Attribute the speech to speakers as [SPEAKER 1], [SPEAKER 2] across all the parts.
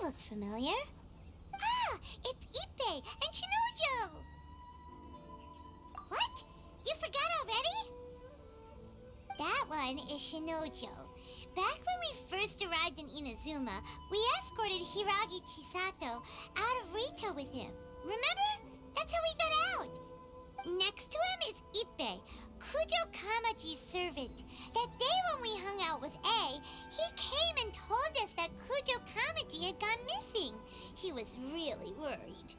[SPEAKER 1] look familiar. Ah, it's Ippei and Shinojo! What? You forgot already? That one is Shinojo. Back when we first arrived in Inazuma, we escorted Hiragi Chisato out of Rito with him. Remember? That's how we got out. Next to him is Ippei, Kujo Kamaji's servant. That day when we hung out with A, he came and told us that Kujo Kamaji had gone missing. He was really worried.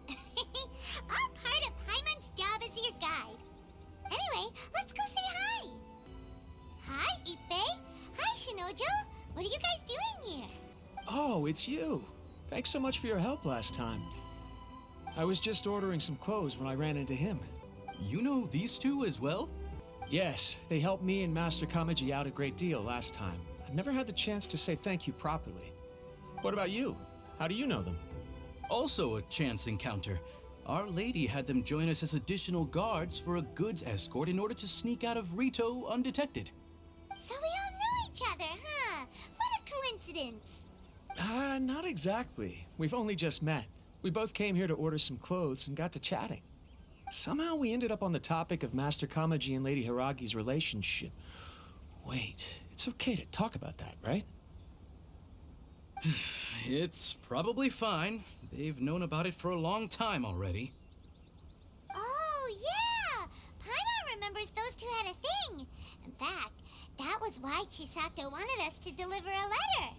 [SPEAKER 1] All part of Paimon's job as your guide. Anyway, let's go say hi. Hi, Ippei. Hi, Shinojo. What are you guys doing here?
[SPEAKER 2] Oh, it's you. Thanks so much for your help last time. I was just ordering some clothes when I ran into him.
[SPEAKER 3] You know these two as well?
[SPEAKER 2] Yes, they helped me and Master Kamaji out a great deal last time. I've never had the chance to say thank you properly. What about you? How do you know them?
[SPEAKER 3] Also a chance encounter. Our lady had them join us as additional guards for a goods escort in order to sneak out of Rito undetected.
[SPEAKER 1] So we all know each other, huh? What a coincidence.
[SPEAKER 2] Not exactly. We've only just met. We both came here to order some clothes and got to chatting. Somehow we ended up on the topic of Master Kamaji and Lady Hiragi's relationship. Wait, it's okay to talk about that, right?
[SPEAKER 3] It's probably fine. They've known about it for a long time already.
[SPEAKER 1] Oh, yeah! Paimon remembers those two had a thing. In fact, that was why Chisato wanted us to deliver a letter.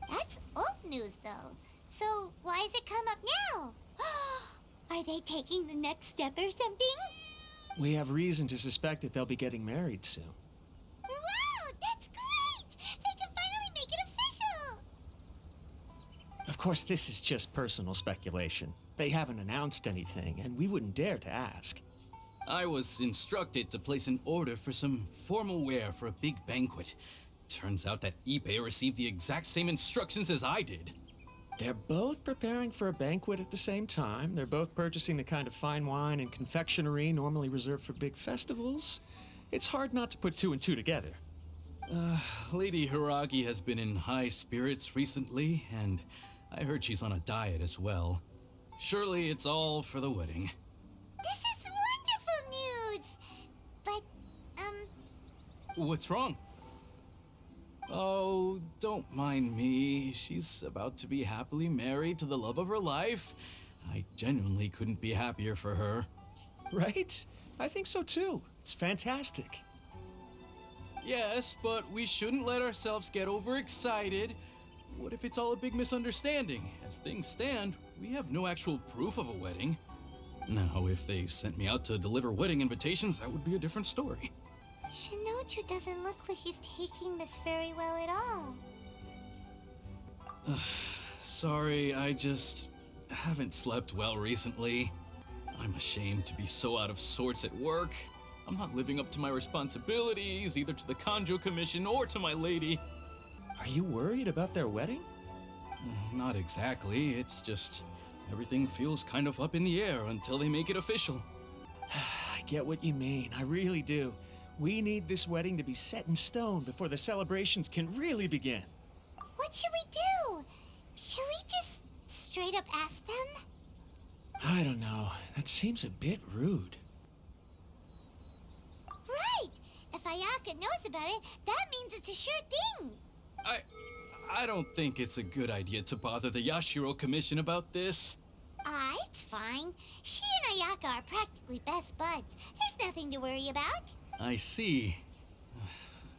[SPEAKER 1] That's old news, though. So why has it come up now? Are they taking the next step or something?
[SPEAKER 2] We have reason to suspect that they'll be getting married soon.
[SPEAKER 1] Wow, that's great! They can finally make it official!
[SPEAKER 2] Of course, this is just personal speculation. They haven't announced anything, and we wouldn't dare to ask.
[SPEAKER 3] I was instructed to place an order for some formal wear for a big banquet. Turns out that Ippei received the exact same instructions as I did.
[SPEAKER 2] They're both preparing for a banquet at the same time. They're both purchasing the kind of fine wine and confectionery normally reserved for big festivals. It's hard not to put two and two together.
[SPEAKER 3] Lady Hiragi has been in high spirits recently, and I heard she's on a diet as well. Surely it's all for the wedding.
[SPEAKER 1] This is wonderful news! But,
[SPEAKER 3] What's wrong? Oh, don't mind me. She's about to be happily married to the love of her life. I genuinely couldn't be happier for her.
[SPEAKER 2] Right? I think so too. It's fantastic.
[SPEAKER 3] Yes, but we shouldn't let ourselves get overexcited. What if it's all a big misunderstanding? As things stand, we have no actual proof of a wedding. Now, if they sent me out to deliver wedding invitations, that would be a different story.
[SPEAKER 1] Shinoju doesn't look like he's taking this very well at all.
[SPEAKER 3] Sorry, I just haven't slept well recently. I'm ashamed to be so out of sorts at work. I'm not living up to my responsibilities, either to the Kanjo Commission or to my lady.
[SPEAKER 2] Are you worried about their wedding?
[SPEAKER 3] Not exactly, it's just everything feels kind of up in the air until they make it official.
[SPEAKER 2] I get what you mean, I really do. We need this wedding to be set in stone before the celebrations can really begin.
[SPEAKER 1] What should we do? Should we just straight up ask them?
[SPEAKER 2] I don't know. That seems a bit rude.
[SPEAKER 1] Right! If Ayaka knows about it, that means it's a sure thing.
[SPEAKER 3] I don't think it's a good idea to bother the Yashiro Commission about this.
[SPEAKER 1] It's fine. She and Ayaka are practically best buds. There's nothing to worry about.
[SPEAKER 3] I see.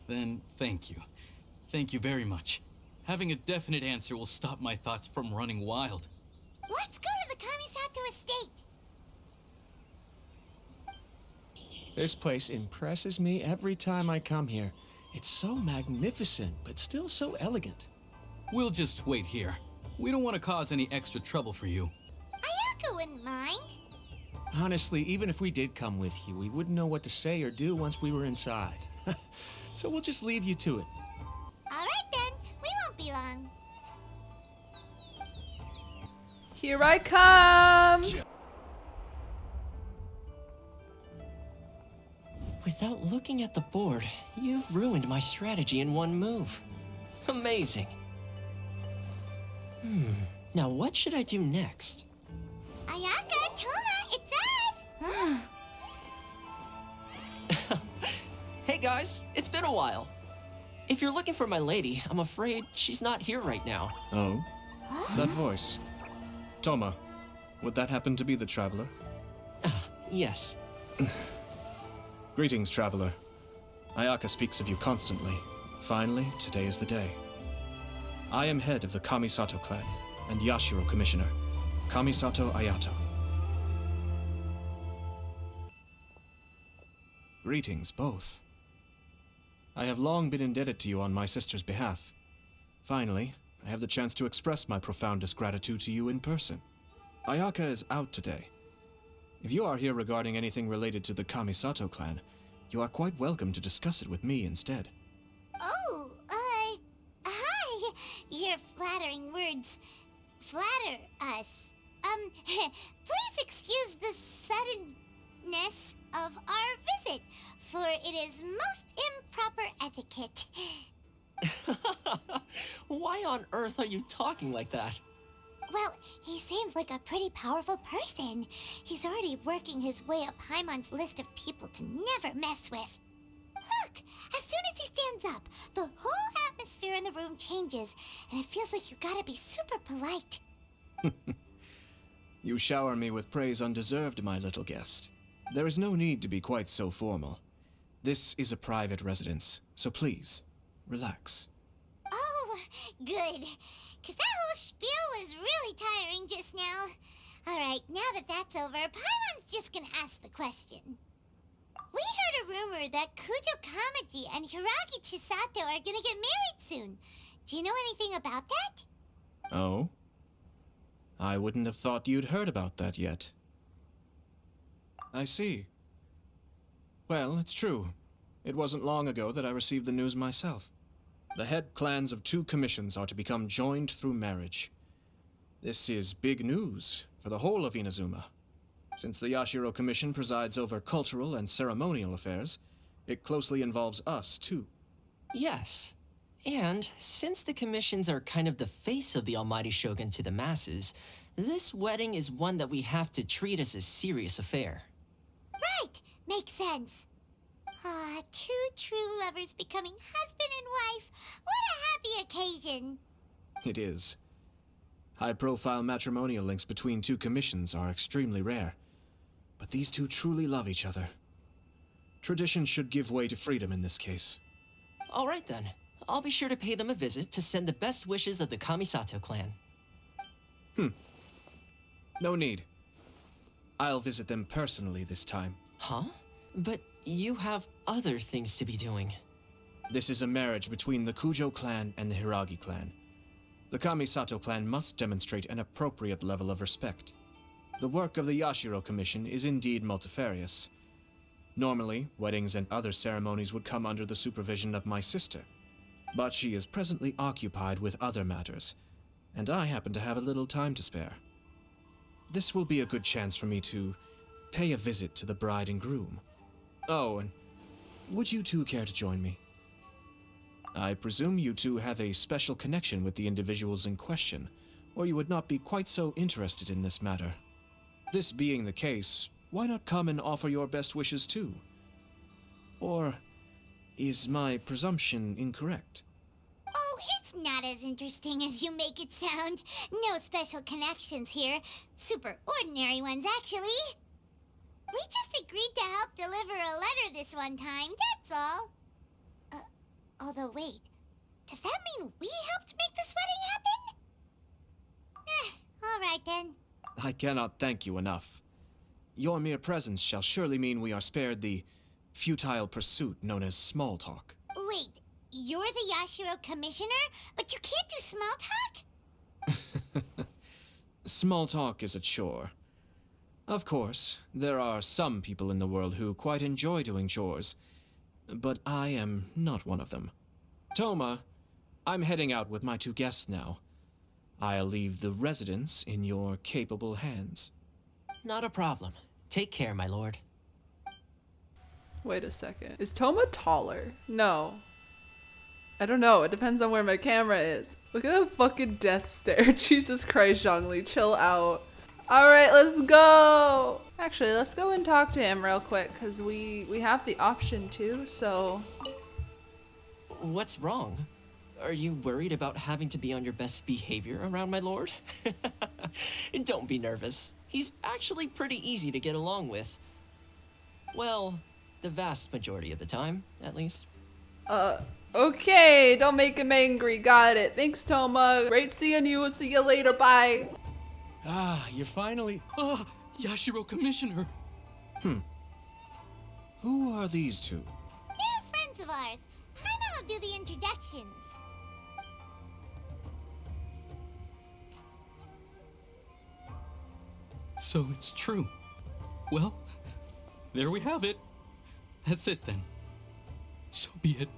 [SPEAKER 3] Then thank you. Thank you very much. Having a definite answer will stop my thoughts from running wild.
[SPEAKER 1] Let's go to the Kamisato estate.
[SPEAKER 2] This place impresses me every time I come here. It's so magnificent, but still so elegant.
[SPEAKER 3] We'll just wait here. We don't want to cause any extra trouble for you.
[SPEAKER 1] Ayaka wouldn't mind.
[SPEAKER 2] Honestly, even if we did come with you, we wouldn't know what to say or do once we were inside. So we'll just leave you to it.
[SPEAKER 1] All right then, we won't be long.
[SPEAKER 4] Here I come!
[SPEAKER 5] Without looking at the board, you've ruined my strategy in one move. Amazing. Now what should I do next?
[SPEAKER 1] Ayaka, Toma, it's us!
[SPEAKER 5] Hey guys, it's been a while. If you're looking for my lady, I'm afraid she's not here right now.
[SPEAKER 2] Oh? That voice. Toma, would that happen to be the traveler?
[SPEAKER 5] Yes.
[SPEAKER 2] Greetings, traveler. Ayaka speaks of you constantly. Finally, today is the day. I am head of the Kamisato clan and Yashiro commissioner, Kamisato Ayato. Greetings, both. I have long been indebted to you on my sister's behalf. Finally, I have the chance to express my profoundest gratitude to you in person. Ayaka is out today. If you are here regarding anything related to the Kamisato clan, you are quite welcome to discuss it with me instead.
[SPEAKER 1] Oh, hi. Your flattering words flatter us. Please excuse the suddenness of our visit, for it is most improper etiquette.
[SPEAKER 5] Why on earth are you talking like that?
[SPEAKER 1] Well, he seems like a pretty powerful person. He's already working his way up Paimon's list of people to never mess with. Look, as soon as he stands up, the whole atmosphere in the room changes, and it feels like you gotta be super polite.
[SPEAKER 2] You shower me with praise undeserved, my little guest. There is no need to be quite so formal. This is a private residence, so please, relax.
[SPEAKER 1] Oh, good. 'Cause that whole spiel was really tiring just now. Alright, now that that's over, Paimon's just gonna ask the question. We heard a rumor that Kujo Kamaji and Hiragi Chisato are gonna get married soon. Do you know anything about that?
[SPEAKER 2] Oh? I wouldn't have thought you'd heard about that yet. I see. Well, it's true. It wasn't long ago that I received the news myself. The head clans of 2 commissions are to become joined through marriage. This is big news for the whole of Inazuma. Since the Yashiro Commission presides over cultural and ceremonial affairs, it closely involves us, too.
[SPEAKER 5] Yes. And since the commissions are kind of the face of the Almighty Shogun to the masses, this wedding is one that we have to treat as a serious affair.
[SPEAKER 1] Right, makes sense. Ah, 2 true lovers becoming husband and wife. What a happy occasion.
[SPEAKER 2] It is. High-profile matrimonial links between 2 commissions are extremely rare. But these 2 truly love each other. Tradition should give way to freedom in this case.
[SPEAKER 5] All right then. I'll be sure to pay them a visit to send the best wishes of the Kamisato clan.
[SPEAKER 2] No need. I'll visit them personally this time.
[SPEAKER 5] Huh? But you have other things to be doing.
[SPEAKER 2] This is a marriage between the Kujo clan and the Hiragi clan. The Kamisato clan must demonstrate an appropriate level of respect. The work of the Yashiro Commission is indeed multifarious. Normally, weddings and other ceremonies would come under the supervision of my sister. But she is presently occupied with other matters, and I happen to have a little time to spare. This will be a good chance for me to pay a visit to the bride and groom. Oh, and would you 2 care to join me? I presume you 2 have a special connection with the individuals in question, or you would not be quite so interested in this matter. This being the case, why not come and offer your best wishes too? Or is my presumption incorrect?
[SPEAKER 1] Oh, it's not as interesting as you make it sound. No special connections here. Super ordinary ones, actually. We just agreed to help deliver a letter this one time, that's all. Although wait, does that mean we helped make this wedding happen? Alright then.
[SPEAKER 2] I cannot thank you enough. Your mere presence shall surely mean we are spared the futile pursuit known as small talk.
[SPEAKER 1] Wait, you're the Yashiro Commissioner, but you can't do small talk?
[SPEAKER 2] Small talk is a chore. Of course, there are some people in the world who quite enjoy doing chores, but I am not one of them. Toma, I'm heading out with my 2 guests now. I'll leave the residence in your capable hands.
[SPEAKER 5] Not a problem. Take care, my lord.
[SPEAKER 4] Wait a second. Is Toma taller? No. I don't know. It depends on where my camera is. Look at that fucking death stare. Jesus Christ, Zhongli, chill out. Alright, let's go! Actually, let's go and talk to him real quick, because we have the option to, so...
[SPEAKER 5] What's wrong? Are you worried about having to be on your best behavior around my lord? Don't be nervous. He's actually pretty easy to get along with. Well, the vast majority of the time, at least.
[SPEAKER 4] Okay, don't make him angry. Got it. Thanks, Toma. Great seeing you. See you later. Bye.
[SPEAKER 2] Ah, you're finally...
[SPEAKER 3] Ah, Yashiro Commissioner.
[SPEAKER 2] Who are these two?
[SPEAKER 1] They're friends of ours. Paimon will do the introductions.
[SPEAKER 3] So it's true. Well, there we have it. That's it then. So be it.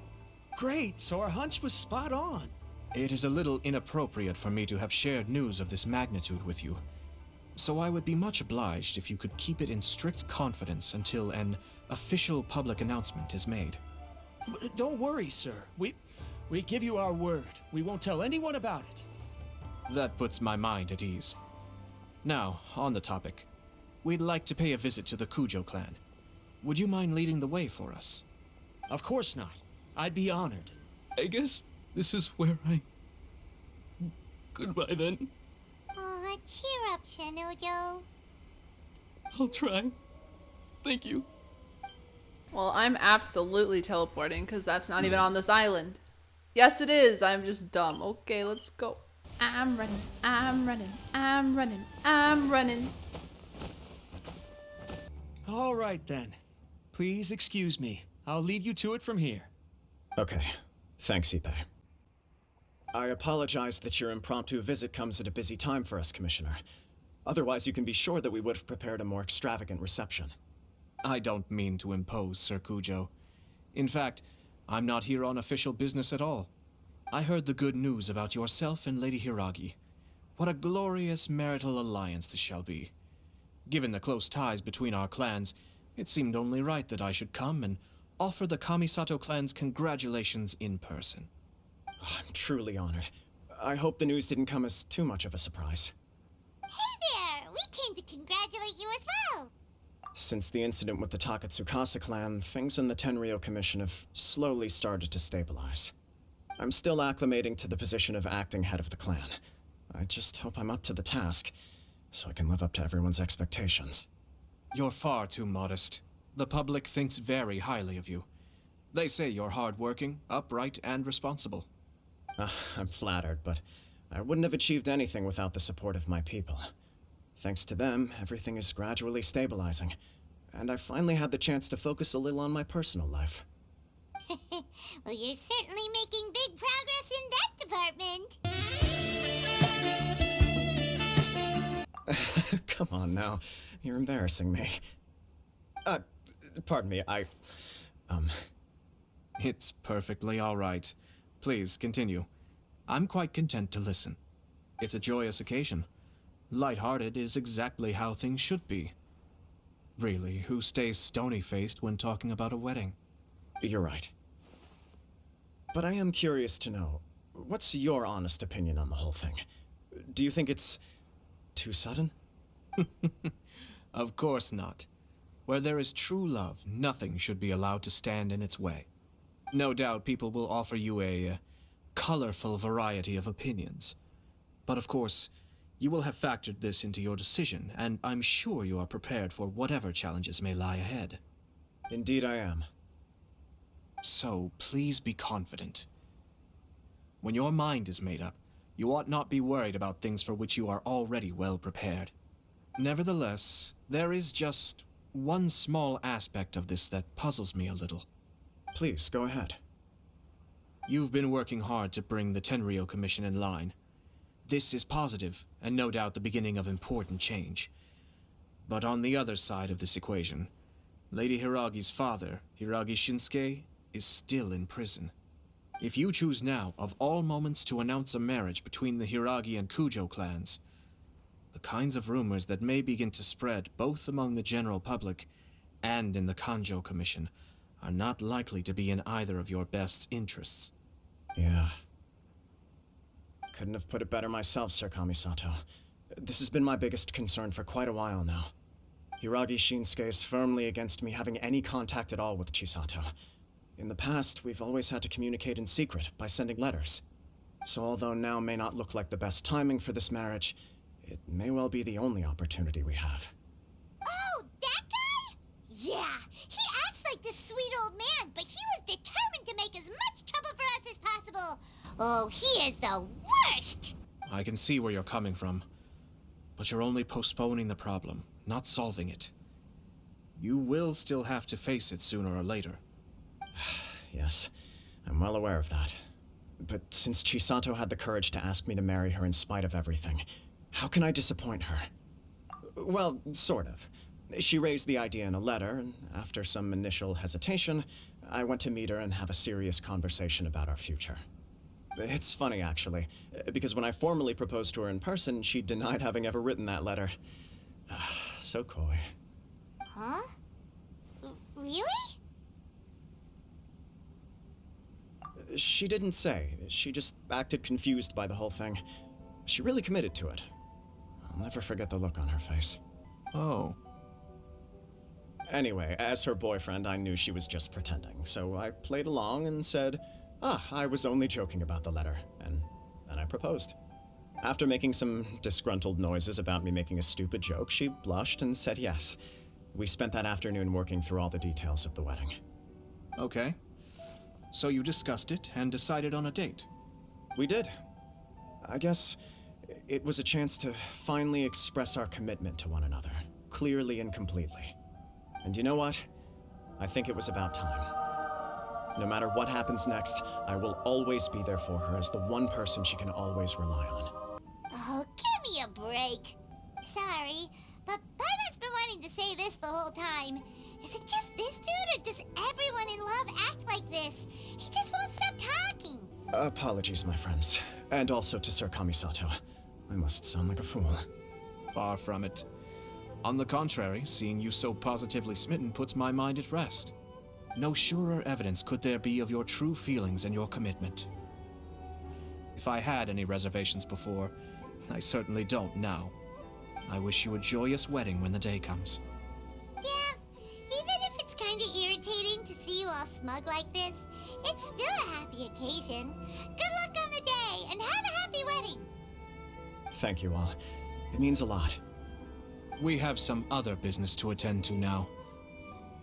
[SPEAKER 2] Great, so our hunch was spot on. It is a little inappropriate for me to have shared news of this magnitude with you. So I would be much obliged if you could keep it in strict confidence until an official public announcement is made. Don't worry, sir. We give you our word. We won't tell anyone about it. That puts my mind at ease. Now, on the topic. We'd like to pay a visit to the Kujo clan. Would you mind leading the way for us? Of course not. I'd be honored.
[SPEAKER 3] I guess this is where I... Goodbye then.
[SPEAKER 1] Aw, cheer up, Shinojo.
[SPEAKER 3] I'll try. Thank you.
[SPEAKER 4] Well, I'm absolutely teleporting because that's not even on this island. Yes, it is. I'm just dumb. Okay, let's go. I'm running. I'm running. I'm running. I'm running.
[SPEAKER 2] All right, then. Please excuse me. I'll lead you to it from here.
[SPEAKER 6] Okay. Thanks, Ippei. I apologize that your impromptu visit comes at a busy time for us, Commissioner. Otherwise, you can be sure that we would have prepared a more extravagant reception.
[SPEAKER 2] I don't mean to impose, Sir Kujo. In fact, I'm not here on official business at all. I heard the good news about yourself and Lady Hiragi. What a glorious marital alliance this shall be. Given the close ties between our clans, it seemed only right that I should come and offer the Kamisato clan's congratulations in person.
[SPEAKER 6] I'm truly honored. I hope the news didn't come as too much of a surprise.
[SPEAKER 1] Hey there! We came to congratulate you as well!
[SPEAKER 6] Since the incident with the Takatsukasa clan, things in the Tenryou Commission have slowly started to stabilize. I'm still acclimating to the position of acting head of the clan. I just hope I'm up to the task, so I can live up to everyone's expectations.
[SPEAKER 2] You're far too modest. The public thinks very highly of you. They say you're hardworking, upright, and responsible.
[SPEAKER 6] I'm flattered, but I wouldn't have achieved anything without the support of my people. Thanks to them, everything is gradually stabilizing, and I finally had the chance to focus a little on my personal life.
[SPEAKER 1] Well, you're certainly making big progress in that department.
[SPEAKER 6] Come on now, you're embarrassing me. Pardon me,
[SPEAKER 2] It's perfectly all right. Please, continue. I'm quite content to listen. It's a joyous occasion. Light-hearted is exactly how things should be. Really, who stays stony-faced when talking about a wedding?
[SPEAKER 6] You're right. But I am curious to know, what's your honest opinion on the whole thing? Do you think it's too sudden?
[SPEAKER 2] Of course not. Where there is true love, nothing should be allowed to stand in its way. No doubt people will offer you a colorful variety of opinions. But of course, you will have factored this into your decision, and I'm sure you are prepared for whatever challenges may lie ahead.
[SPEAKER 6] Indeed I am.
[SPEAKER 2] So, please be confident. When your mind is made up, you ought not be worried about things for which you are already well prepared. Nevertheless, there is just one small aspect of this that puzzles me a little.
[SPEAKER 6] Please, go ahead.
[SPEAKER 2] You've been working hard to bring the Tenryou Commission in line. This is positive, and no doubt the beginning of important change. But on the other side of this equation, Lady Hiragi's father, Hiragi Shinsuke, is still in prison. If you choose now, of all moments, to announce a marriage between the Hiragi and Kujo clans, the kinds of rumors that may begin to spread both among the general public and in the Kanjo Commission are not likely to be in either of your best interests.
[SPEAKER 6] Yeah. Couldn't have put it better myself, Sir Kamisato. This has been my biggest concern for quite a while now. Hiragi Shinsuke is firmly against me having any contact at all with Chisato. In the past, we've always had to communicate in secret by sending letters. So although now may not look like the best timing for this marriage, it may well be the only opportunity we have.
[SPEAKER 1] Oh, that guy? Yeah, he acts like this sweet old man, but he was determined to make as much trouble for us as possible. Oh, he is the worst!
[SPEAKER 2] I can see where you're coming from. But you're only postponing the problem, not solving it. You will still have to face it sooner or later.
[SPEAKER 6] Yes, I'm well aware of that. But since Chisato had the courage to ask me to marry her in spite of everything, how can I disappoint her? Well, sort of. She raised the idea in a letter, and after some initial hesitation, I went to meet her and have a serious conversation about our future. It's funny, actually, because when I formally proposed to her in person, she denied having ever written that letter. So coy.
[SPEAKER 1] Huh? Really?
[SPEAKER 6] She didn't say. She just acted confused by the whole thing. She really committed to it. I'll never forget the look on her face.
[SPEAKER 2] Oh.
[SPEAKER 6] Anyway, as her boyfriend, I knew she was just pretending, so I played along and said, I was only joking about the letter, and then I proposed. After making some disgruntled noises about me making a stupid joke, she blushed and said yes. We spent that afternoon working through all the details of the wedding.
[SPEAKER 2] Okay. So you discussed it and decided on a date?
[SPEAKER 6] We did. I guess it was a chance to finally express our commitment to one another, clearly and completely. And you know what? I think it was about time. No matter what happens next, I will always be there for her as the one person she can always rely on.
[SPEAKER 1] Oh, give me a break. Sorry, but Paimon's been wanting to say this the whole time. Is it just this dude, or does everyone in love act like this? He just won't stop talking.
[SPEAKER 6] Apologies, my friends. And also to Sir Kamisato. I must sound like a fool.
[SPEAKER 2] Far from it. On the contrary, seeing you so positively smitten puts my mind at rest. No surer evidence could there be of your true feelings and your commitment. If I had any reservations before, I certainly don't now. I wish you a joyous wedding when the day comes.
[SPEAKER 1] Yeah, even if it's kinda irritating to see you all smug like this, it's still a happy occasion. Good luck on the day, and have a happy wedding!
[SPEAKER 6] Thank you all. It means a lot.
[SPEAKER 2] We have some other business to attend to now.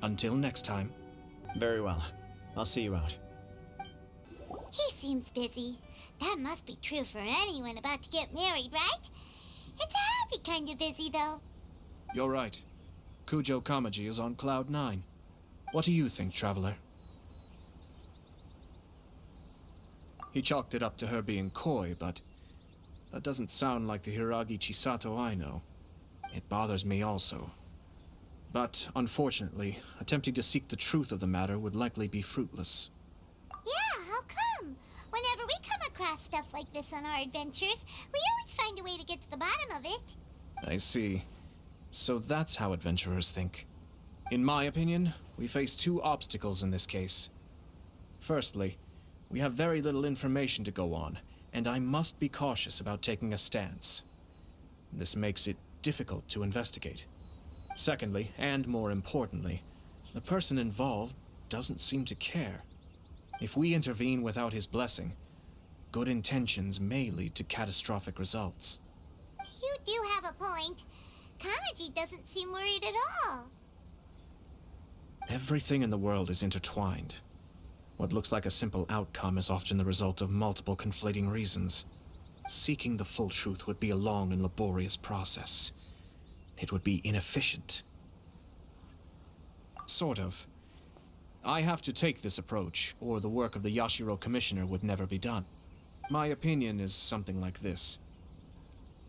[SPEAKER 2] Until next time.
[SPEAKER 6] Very well. I'll see you out.
[SPEAKER 1] He seems busy. That must be true for anyone about to get married, right? It's a happy kind of busy, though.
[SPEAKER 2] You're right. Kujo Kamaji is on Cloud 9. What do you think, Traveler? He chalked it up to her being coy, but that doesn't sound like the Hiragi Chisato I know. It bothers me also. But, unfortunately, attempting to seek the truth of the matter would likely be fruitless.
[SPEAKER 1] Yeah, how come? Whenever we come across stuff like this on our adventures, we always find a way to get to the bottom of it.
[SPEAKER 2] I see. So that's how adventurers think. In my opinion, we face two obstacles in this case. Firstly, we have very little information to go on, and I must be cautious about taking a stance. This makes it difficult to investigate. Secondly, and more importantly, the person involved doesn't seem to care. If we intervene without his blessing, good intentions may lead to catastrophic results.
[SPEAKER 1] You do have a point. Kamaji doesn't seem worried at all.
[SPEAKER 2] Everything in the world is intertwined. What looks like a simple outcome is often the result of multiple conflating reasons. Seeking the full truth would be a long and laborious process. It would be inefficient. Sort of. I have to take this approach, or the work of the Yashiro Commissioner would never be done. My opinion is something like this.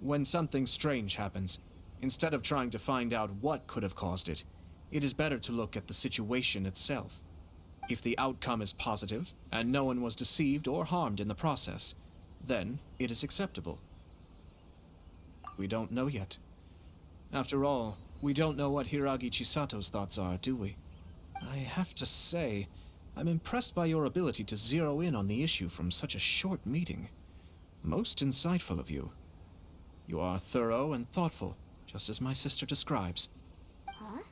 [SPEAKER 2] When something strange happens, instead of trying to find out what could have caused it, it is better to look at the situation itself. If the outcome is positive, and no one was deceived or harmed in the process, then it is acceptable. We don't know yet. After all, we don't know what Hiragi Chisato's thoughts are, do we? I have to say, I'm impressed by your ability to zero in on the issue from such a short meeting. Most insightful of you. You are thorough and thoughtful, just as my sister describes.
[SPEAKER 1] Huh?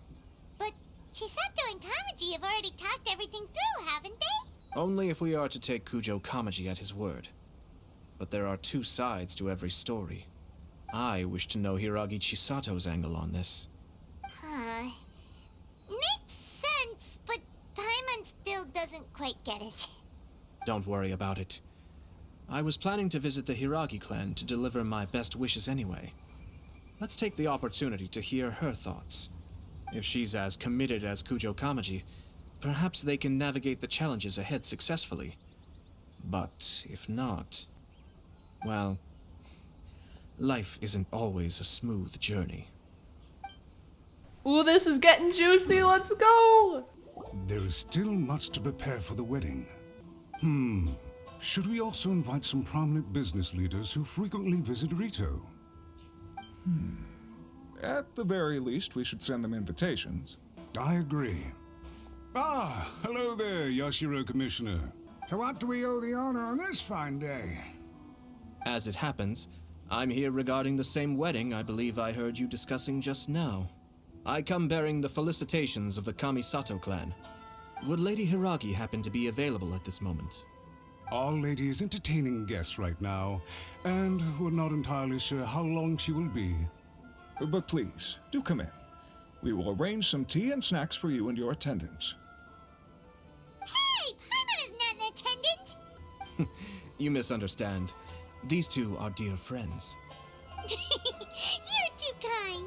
[SPEAKER 1] But Chisato and Kamaji have already talked everything through, haven't they?
[SPEAKER 2] Only if we are to take Kujo Kamaji at his word. But there are two sides to every story. I wish to know Hiragi Chisato's angle on this.
[SPEAKER 1] Huh. Makes sense, but Paimon still doesn't quite get it.
[SPEAKER 2] Don't worry about it. I was planning to visit the Hiragi clan to deliver my best wishes anyway. Let's take the opportunity to hear her thoughts. If she's as committed as Kujo Kamaji, perhaps they can navigate the challenges ahead successfully. But if not, well, life isn't always a smooth journey.
[SPEAKER 4] Ooh, this is getting juicy. Let's go.
[SPEAKER 7] There is still much to prepare for the wedding. Should we also invite some prominent business leaders who frequently visit Rito?
[SPEAKER 8] At the very least, we should send them invitations.
[SPEAKER 7] I agree. Ah, hello there, Yashiro Commissioner. To what do we owe the honor on this fine day?
[SPEAKER 2] As it happens, I'm here regarding the same wedding I believe I heard you discussing just now. I come bearing the felicitations of the Kamisato clan. Would Lady Hiragi happen to be available at this moment?
[SPEAKER 7] Our lady is entertaining guests right now, and we're not entirely sure how long she will be.
[SPEAKER 8] But please, do come in. We will arrange some tea and snacks for you and your attendants.
[SPEAKER 1] Hey, Paimon is not an attendant!
[SPEAKER 2] You misunderstand. These two are dear friends.
[SPEAKER 1] You're too kind.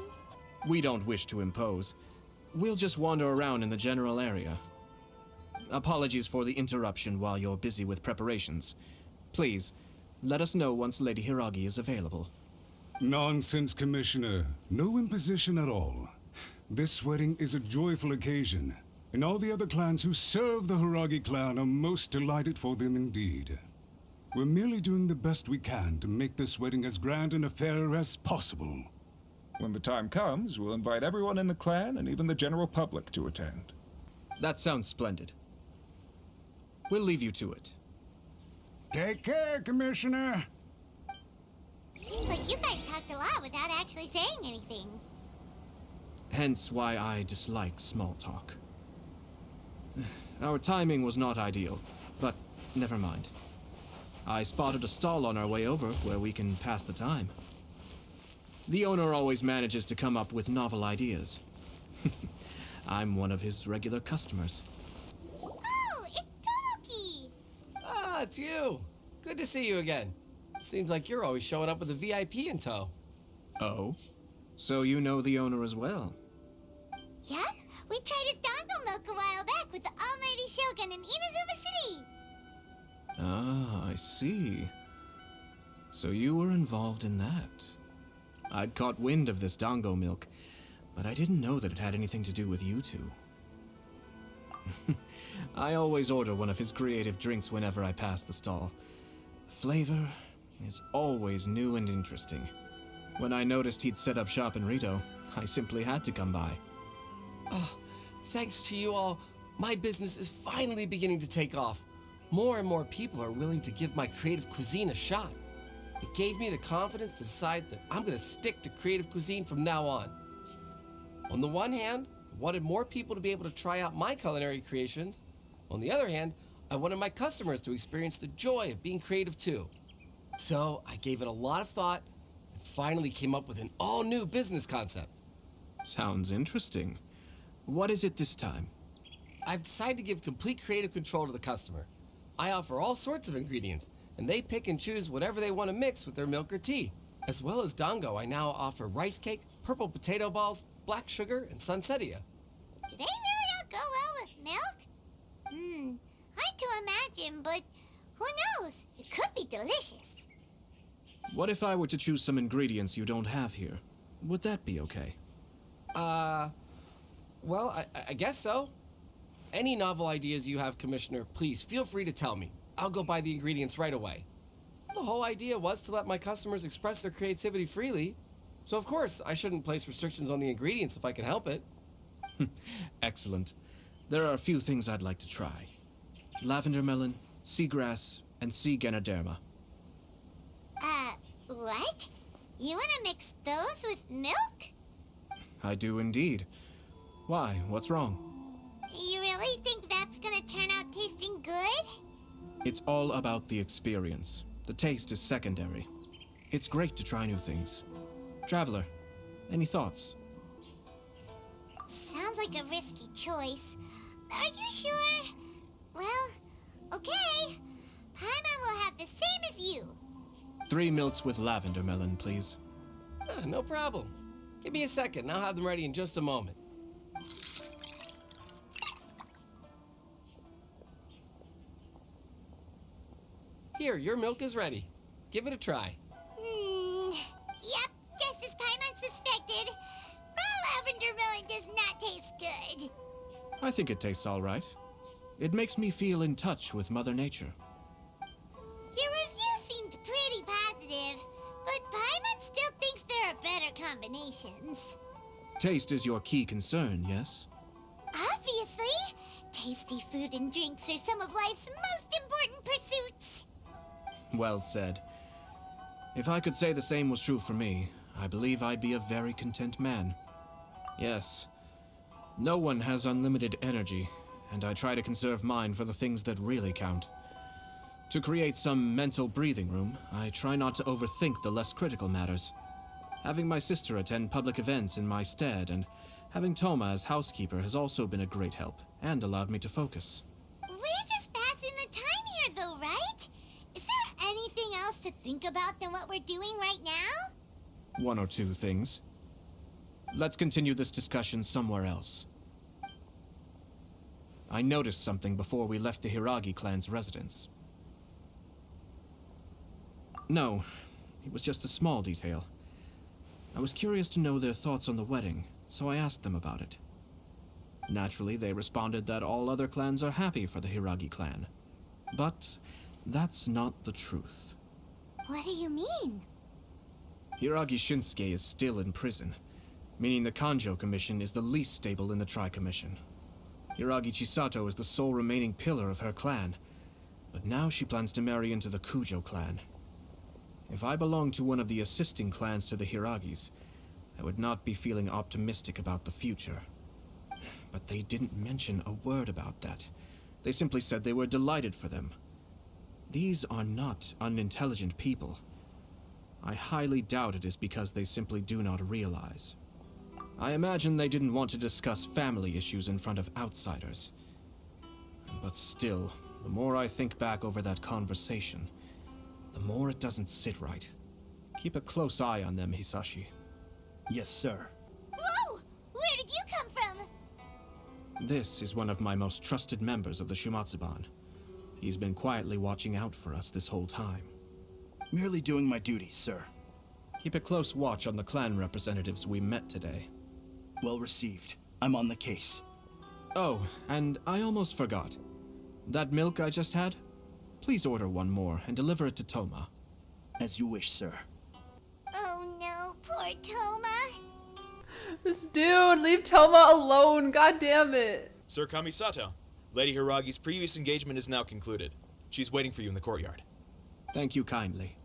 [SPEAKER 2] We don't wish to impose. We'll just wander around in the general area. Apologies for the interruption while you're busy with preparations. Please, let us know once Lady Hiragi is available.
[SPEAKER 7] Nonsense, Commissioner. No imposition at all. This wedding is a joyful occasion, and all the other clans who serve the Hiragi clan are most delighted for them indeed. We're merely doing the best we can to make this wedding as grand an affair as possible.
[SPEAKER 8] When the time comes, we'll invite everyone in the clan and even the general public to attend.
[SPEAKER 2] That sounds splendid. We'll leave you to it.
[SPEAKER 7] Take care, Commissioner.
[SPEAKER 1] Seems like you guys talked a lot without actually saying anything.
[SPEAKER 2] Hence why I dislike small talk. Our timing was not ideal, but never mind. I spotted a stall on our way over where we can pass the time. The owner always manages to come up with novel ideas. I'm one of his regular customers.
[SPEAKER 1] Oh, it's Tomoki!
[SPEAKER 9] Ah, it's you. Good to see you again. Seems like you're always showing up with a VIP in tow.
[SPEAKER 2] Oh? So you know the owner as well?
[SPEAKER 1] Yep, we tried his dongo milk a while back with the almighty Shogun in Inazuma City.
[SPEAKER 2] Ah, I see. So you were involved in that. I'd caught wind of this dango milk, but I didn't know that it had anything to do with you two. I always order one of his creative drinks whenever I pass the stall. The flavor is always new and interesting. When I noticed he'd set up shop in Rito, I simply had to come by.
[SPEAKER 9] Oh, thanks to you all, my business is finally beginning to take off. More and more people are willing to give my creative cuisine a shot. It gave me the confidence to decide that I'm going to stick to creative cuisine from now on. On the one hand, I wanted more people to be able to try out my culinary creations. On the other hand, I wanted my customers to experience the joy of being creative too. So I gave it a lot of thought and finally came up with an all-new business concept.
[SPEAKER 2] Sounds interesting. What is it this time?
[SPEAKER 9] I've decided to give complete creative control to the customer. I offer all sorts of ingredients, and they pick and choose whatever they want to mix with their milk or tea. As well as dango, I now offer rice cake, purple potato balls, black sugar, and sunsettia.
[SPEAKER 1] Do they really all go well with milk? Hard to imagine, but who knows? It could be delicious.
[SPEAKER 2] What if I were to choose some ingredients you don't have here? Would that be okay?
[SPEAKER 9] Well, I guess so. Any novel ideas you have, Commissioner, please feel free to tell me. I'll go buy the ingredients right away. The whole idea was to let my customers express their creativity freely. So of course, I shouldn't place restrictions on the ingredients if I can help it.
[SPEAKER 2] Excellent. There are a few things I'd like to try. Lavender melon, seagrass, and sea ganoderma.
[SPEAKER 1] What? You wanna mix those with milk?
[SPEAKER 2] I do indeed. Why? What's wrong?
[SPEAKER 1] You really think that's gonna turn out tasting good?
[SPEAKER 2] It's all about the experience. The taste is secondary. It's great to try new things. Traveler, any thoughts?
[SPEAKER 1] Sounds like a risky choice. Are you sure? Well, okay. Paimon will have the same as you.
[SPEAKER 2] 3 milks with lavender melon, please.
[SPEAKER 9] No problem. Give me a second, I'll have them ready in just a moment. Here, your milk is ready. Give it a try.
[SPEAKER 1] Yep, just as Paimon suspected. Raw lavender melon does not taste good.
[SPEAKER 2] I think it tastes all right. It makes me feel in touch with Mother Nature.
[SPEAKER 1] Your review seemed pretty positive, but Paimon still thinks there are better combinations.
[SPEAKER 2] Taste is your key concern, yes?
[SPEAKER 1] Obviously, tasty food and drinks are some of life's most important pursuits.
[SPEAKER 2] Well said. If I could say the same was true for me, I believe I'd be a very content man. Yes. No one has unlimited energy, and I try to conserve mine for the things that really count. To create some mental breathing room, I try not to overthink the less critical matters. Having my sister attend public events in my stead, and having Toma as housekeeper has also been a great help, and allowed me to focus.
[SPEAKER 1] We're just passing the time here, though, right? Is there anything else to think about than what we're doing right now?
[SPEAKER 2] 1 or 2 things. Let's continue this discussion somewhere else. I noticed something before we left the Hiragi clan's residence. No, it was just a small detail. I was curious to know their thoughts on the wedding, so I asked them about it. Naturally, they responded that all other clans are happy for the Hiragi clan. But that's not the truth.
[SPEAKER 1] What do you mean?
[SPEAKER 2] Hiragi Shinsuke is still in prison, meaning the Kanjo Commission is the least stable in the Tri-Commission. Hiragi Chisato is the sole remaining pillar of her clan, but now she plans to marry into the Kujo clan. If I belonged to one of the assisting clans to the Hiragis, I would not be feeling optimistic about the future. But they didn't mention a word about that. They simply said they were delighted for them. These are not unintelligent people. I highly doubt it is because they simply do not realize. I imagine they didn't want to discuss family issues in front of outsiders. But still, the more I think back over that conversation, the more it doesn't sit right. Keep a close eye on them, Hisashi.
[SPEAKER 10] Yes, sir.
[SPEAKER 1] Whoa! Where did you come from?
[SPEAKER 2] This is one of my most trusted members of the Shumatsuban. He's been quietly watching out for us this whole time.
[SPEAKER 10] Merely doing my duty, sir.
[SPEAKER 2] Keep a close watch on the clan representatives we met today.
[SPEAKER 10] Well received. I'm on the case.
[SPEAKER 2] Oh, and I almost forgot. That milk I just had? Please order one more and deliver it to Toma.
[SPEAKER 10] As you wish, sir.
[SPEAKER 1] Oh no, poor Toma.
[SPEAKER 4] This dude, leave Toma alone. God damn it.
[SPEAKER 11] Sir Kamisato, Lady Hiragi's previous engagement is now concluded. She's waiting for you in the courtyard.
[SPEAKER 2] Thank you kindly.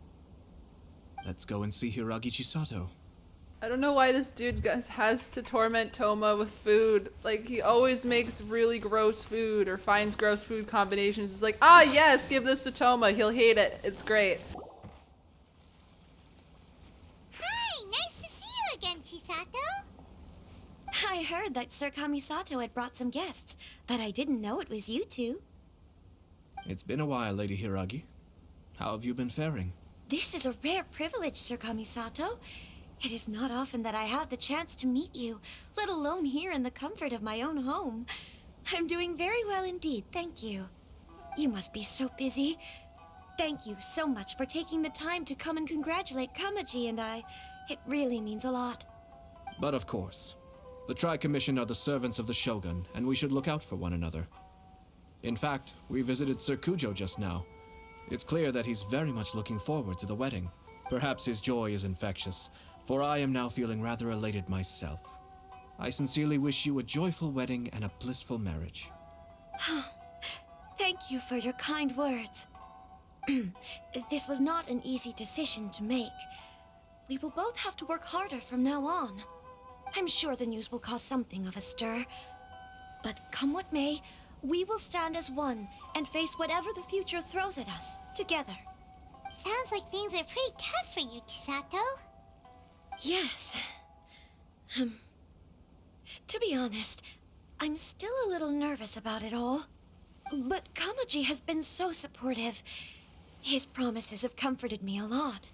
[SPEAKER 2] Let's go and see Hiragi Chisato.
[SPEAKER 4] I don't know why this dude has to torment Toma with food. Like, he always makes really gross food or finds gross food combinations. It's like, ah, yes, give this to Toma. He'll hate it. It's great.
[SPEAKER 1] Hi, nice to see you again, Chisato.
[SPEAKER 12] I heard that Sir Kamisato had brought some guests, but I didn't know it was you two.
[SPEAKER 2] It's been a while, Lady Hiragi. How have you been faring?
[SPEAKER 12] This is a rare privilege, Sir Kamisato. It is not often that I have the chance to meet you, let alone here in the comfort of my own home. I'm doing very well indeed, thank you. You must be so busy. Thank you so much for taking the time to come and congratulate Kamaji and I. It really means a lot.
[SPEAKER 2] But of course. The Tri-Commission are the servants of the Shogun, and we should look out for one another. In fact, we visited Sir Kujo just now. It's clear that he's very much looking forward to the wedding. Perhaps his joy is infectious, for I am now feeling rather elated myself. I sincerely wish you a joyful wedding and a blissful marriage.
[SPEAKER 12] Thank you for your kind words. This was not an easy decision to make. We will both have to work harder from now on. I'm sure the news will cause something of a stir. But come what may, we will stand as one and face whatever the future throws at us, together.
[SPEAKER 1] Sounds like things are pretty tough for you, Chisato.
[SPEAKER 12] Yes. To be honest, I'm still a little nervous about it all. But Kamaji has been so supportive. His promises have comforted me a lot.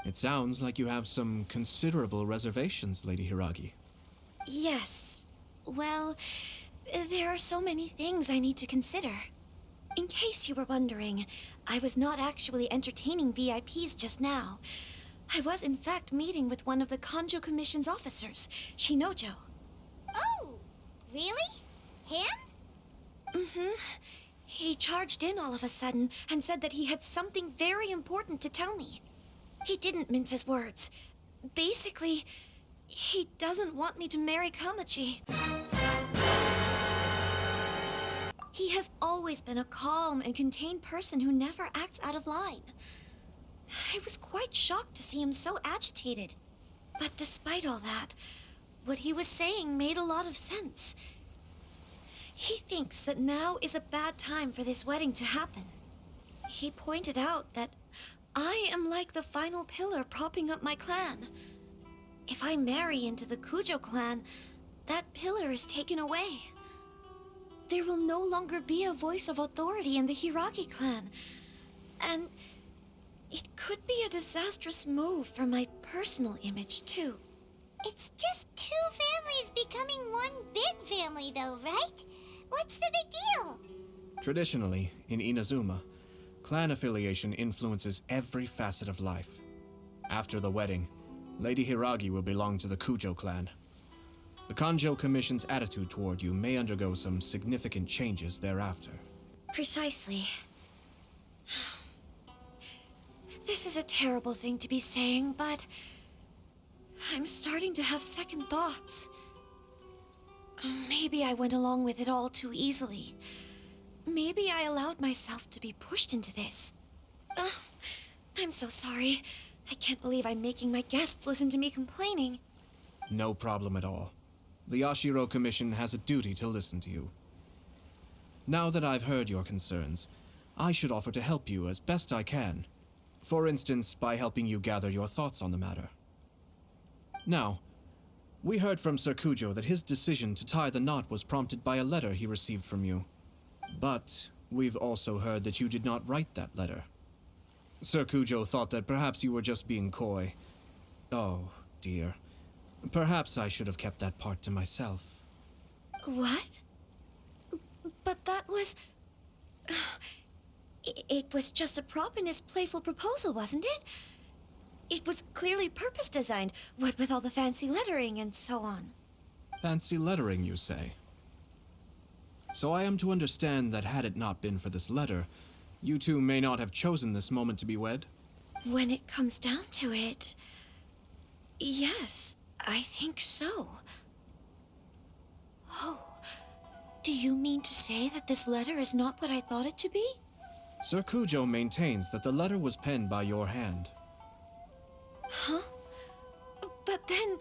[SPEAKER 2] It sounds like you have some considerable reservations, Lady Hiragi.
[SPEAKER 12] Yes. Well, there are so many things I need to consider. In case you were wondering, I was not actually entertaining VIPs just now. I was in fact meeting with one of the Kanjo Commission's officers, Shinojo.
[SPEAKER 1] Oh, really? Him?
[SPEAKER 12] Mm-hmm. He charged in all of a sudden and said that he had something very important to tell me. He didn't mince his words. Basically, he doesn't want me to marry Kamaji. He has always been a calm and contained person who never acts out of line. I was quite shocked to see him so agitated. But despite all that, what he was saying made a lot of sense. He thinks that now is a bad time for this wedding to happen. He pointed out that I am like the final pillar propping up my clan. If I marry into the Kujo clan, that pillar is taken away. There will no longer be a voice of authority in the Hiragi clan. And it could be a disastrous move for my personal image, too.
[SPEAKER 1] It's just two families becoming one big family, though, right? What's the big deal?
[SPEAKER 2] Traditionally, in Inazuma, clan affiliation influences every facet of life. After the wedding, Lady Hiragi will belong to the Kujo clan. The Kanjo Commission's attitude toward you may undergo some significant changes thereafter.
[SPEAKER 12] Precisely. This is a terrible thing to be saying, but I'm starting to have second thoughts. Maybe I went along with it all too easily. Maybe I allowed myself to be pushed into this. I'm so sorry. I can't believe I'm making my guests listen to me complaining.
[SPEAKER 2] No problem at all. The Yashiro Commission has a duty to listen to you. Now that I've heard your concerns, I should offer to help you as best I can. For instance, by helping you gather your thoughts on the matter. Now, we heard from Sir Kujo that his decision to tie the knot was prompted by a letter he received from you. But we've also heard that you did not write that letter. Sir Kujo thought that perhaps you were just being coy. Oh, dear. Perhaps I should have kept that part to myself.
[SPEAKER 12] What? But that was... It was just a prop in his playful proposal, wasn't it? It was clearly purpose-designed, what with all the fancy lettering and so on.
[SPEAKER 2] Fancy lettering, you say? So I am to understand that had it not been for this letter, you two may not have chosen this moment to be wed?
[SPEAKER 12] When it comes down to it... yes, I think so. Oh, do you mean to say that this letter is not what I thought it to be?
[SPEAKER 2] Sir Kujo maintains that the letter was penned by your hand.
[SPEAKER 12] Huh? But then...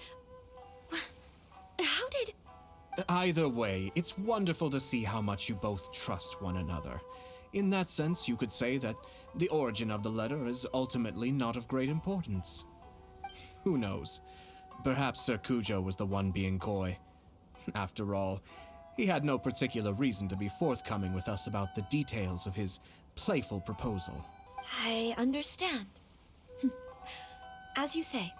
[SPEAKER 12] how did...
[SPEAKER 2] Either way, it's wonderful to see how much you both trust one another. In that sense, you could say that the origin of the letter is ultimately not of great importance. Who knows? Perhaps Sir Kujo was the one being coy. After all, he had no particular reason to be forthcoming with us about the details of his playful proposal.
[SPEAKER 12] I understand. As you say,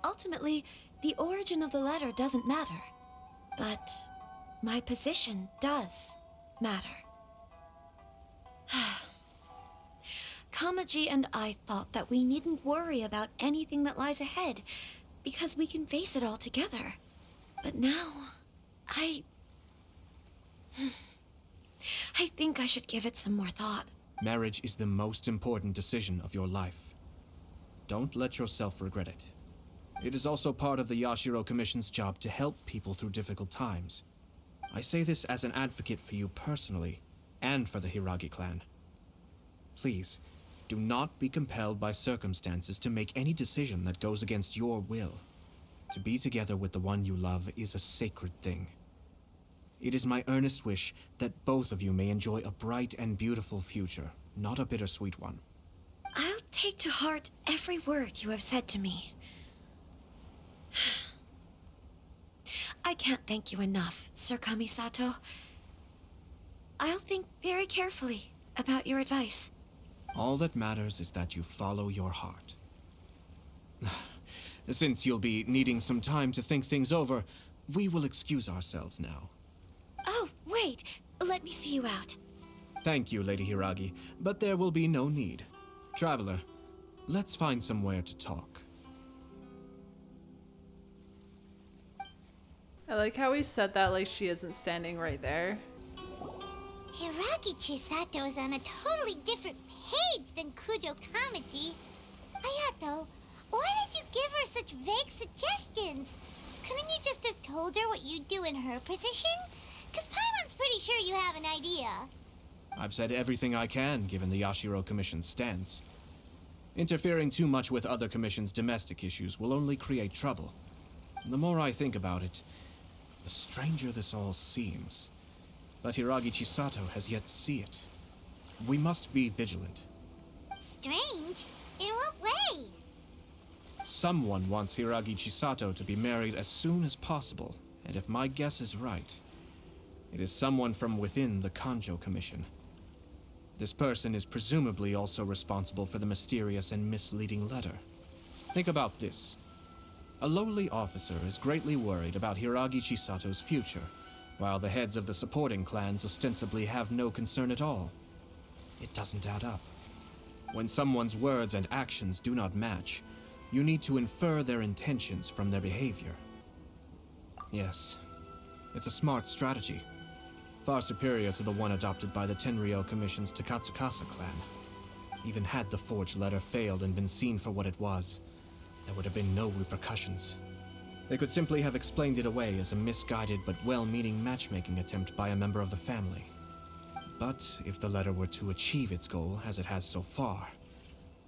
[SPEAKER 12] ultimately, the origin of the letter doesn't matter. But my position does matter. Kamaji and I thought that we needn't worry about anything that lies ahead, because we can face it all together. But now, I think I should give it some more thought.
[SPEAKER 2] Marriage is the most important decision of your life. Don't let yourself regret it. It is also part of the Yashiro Commission's job to help people through difficult times. I say this as an advocate for you personally, and for the Hiragi clan. Please, do not be compelled by circumstances to make any decision that goes against your will. To be together with the one you love is a sacred thing. It is my earnest wish that both of you may enjoy a bright and beautiful future, not a bittersweet one.
[SPEAKER 12] I'll take to heart every word you have said to me. I can't thank you enough, Sir Kamisato. I'll think very carefully about your advice.
[SPEAKER 2] All that matters is that you follow your heart. Since you'll be needing some time to think things over, we will excuse ourselves now.
[SPEAKER 12] Oh, wait. Let me see you out.
[SPEAKER 2] Thank you, Lady Hiragi, but there will be no need. Traveler, let's find somewhere to talk.
[SPEAKER 4] I like how he said that like she isn't standing right there.
[SPEAKER 1] Hiragi Chisato is on a totally different page than Kujo Kamaji. Ayato, why did you give her such vague suggestions? Couldn't you just have told her what you'd do in her position? Because Paimon's pretty sure you have an idea.
[SPEAKER 2] I've said everything I can, given the Yashiro Commission's stance. Interfering too much with other commission's domestic issues will only create trouble. The more I think about it, the stranger this all seems. But Hiragi Chisato has yet to see it. We must be vigilant.
[SPEAKER 1] Strange? In what way?
[SPEAKER 2] Someone wants Hiragi Chisato to be married as soon as possible, and if my guess is right, it is someone from within the Kanjo Commission. This person is presumably also responsible for the mysterious and misleading letter. Think about this. A lowly officer is greatly worried about Hiragi Chisato's future, while the heads of the supporting clans ostensibly have no concern at all. It doesn't add up. When someone's words and actions do not match, you need to infer their intentions from their behavior. Yes, it's a smart strategy. Far superior to the one adopted by the Tenryou Commission's Takatsukasa clan. Even had the forged letter failed and been seen for what it was, there would have been no repercussions. They could simply have explained it away as a misguided but well-meaning matchmaking attempt by a member of the family. But if the letter were to achieve its goal, as it has so far,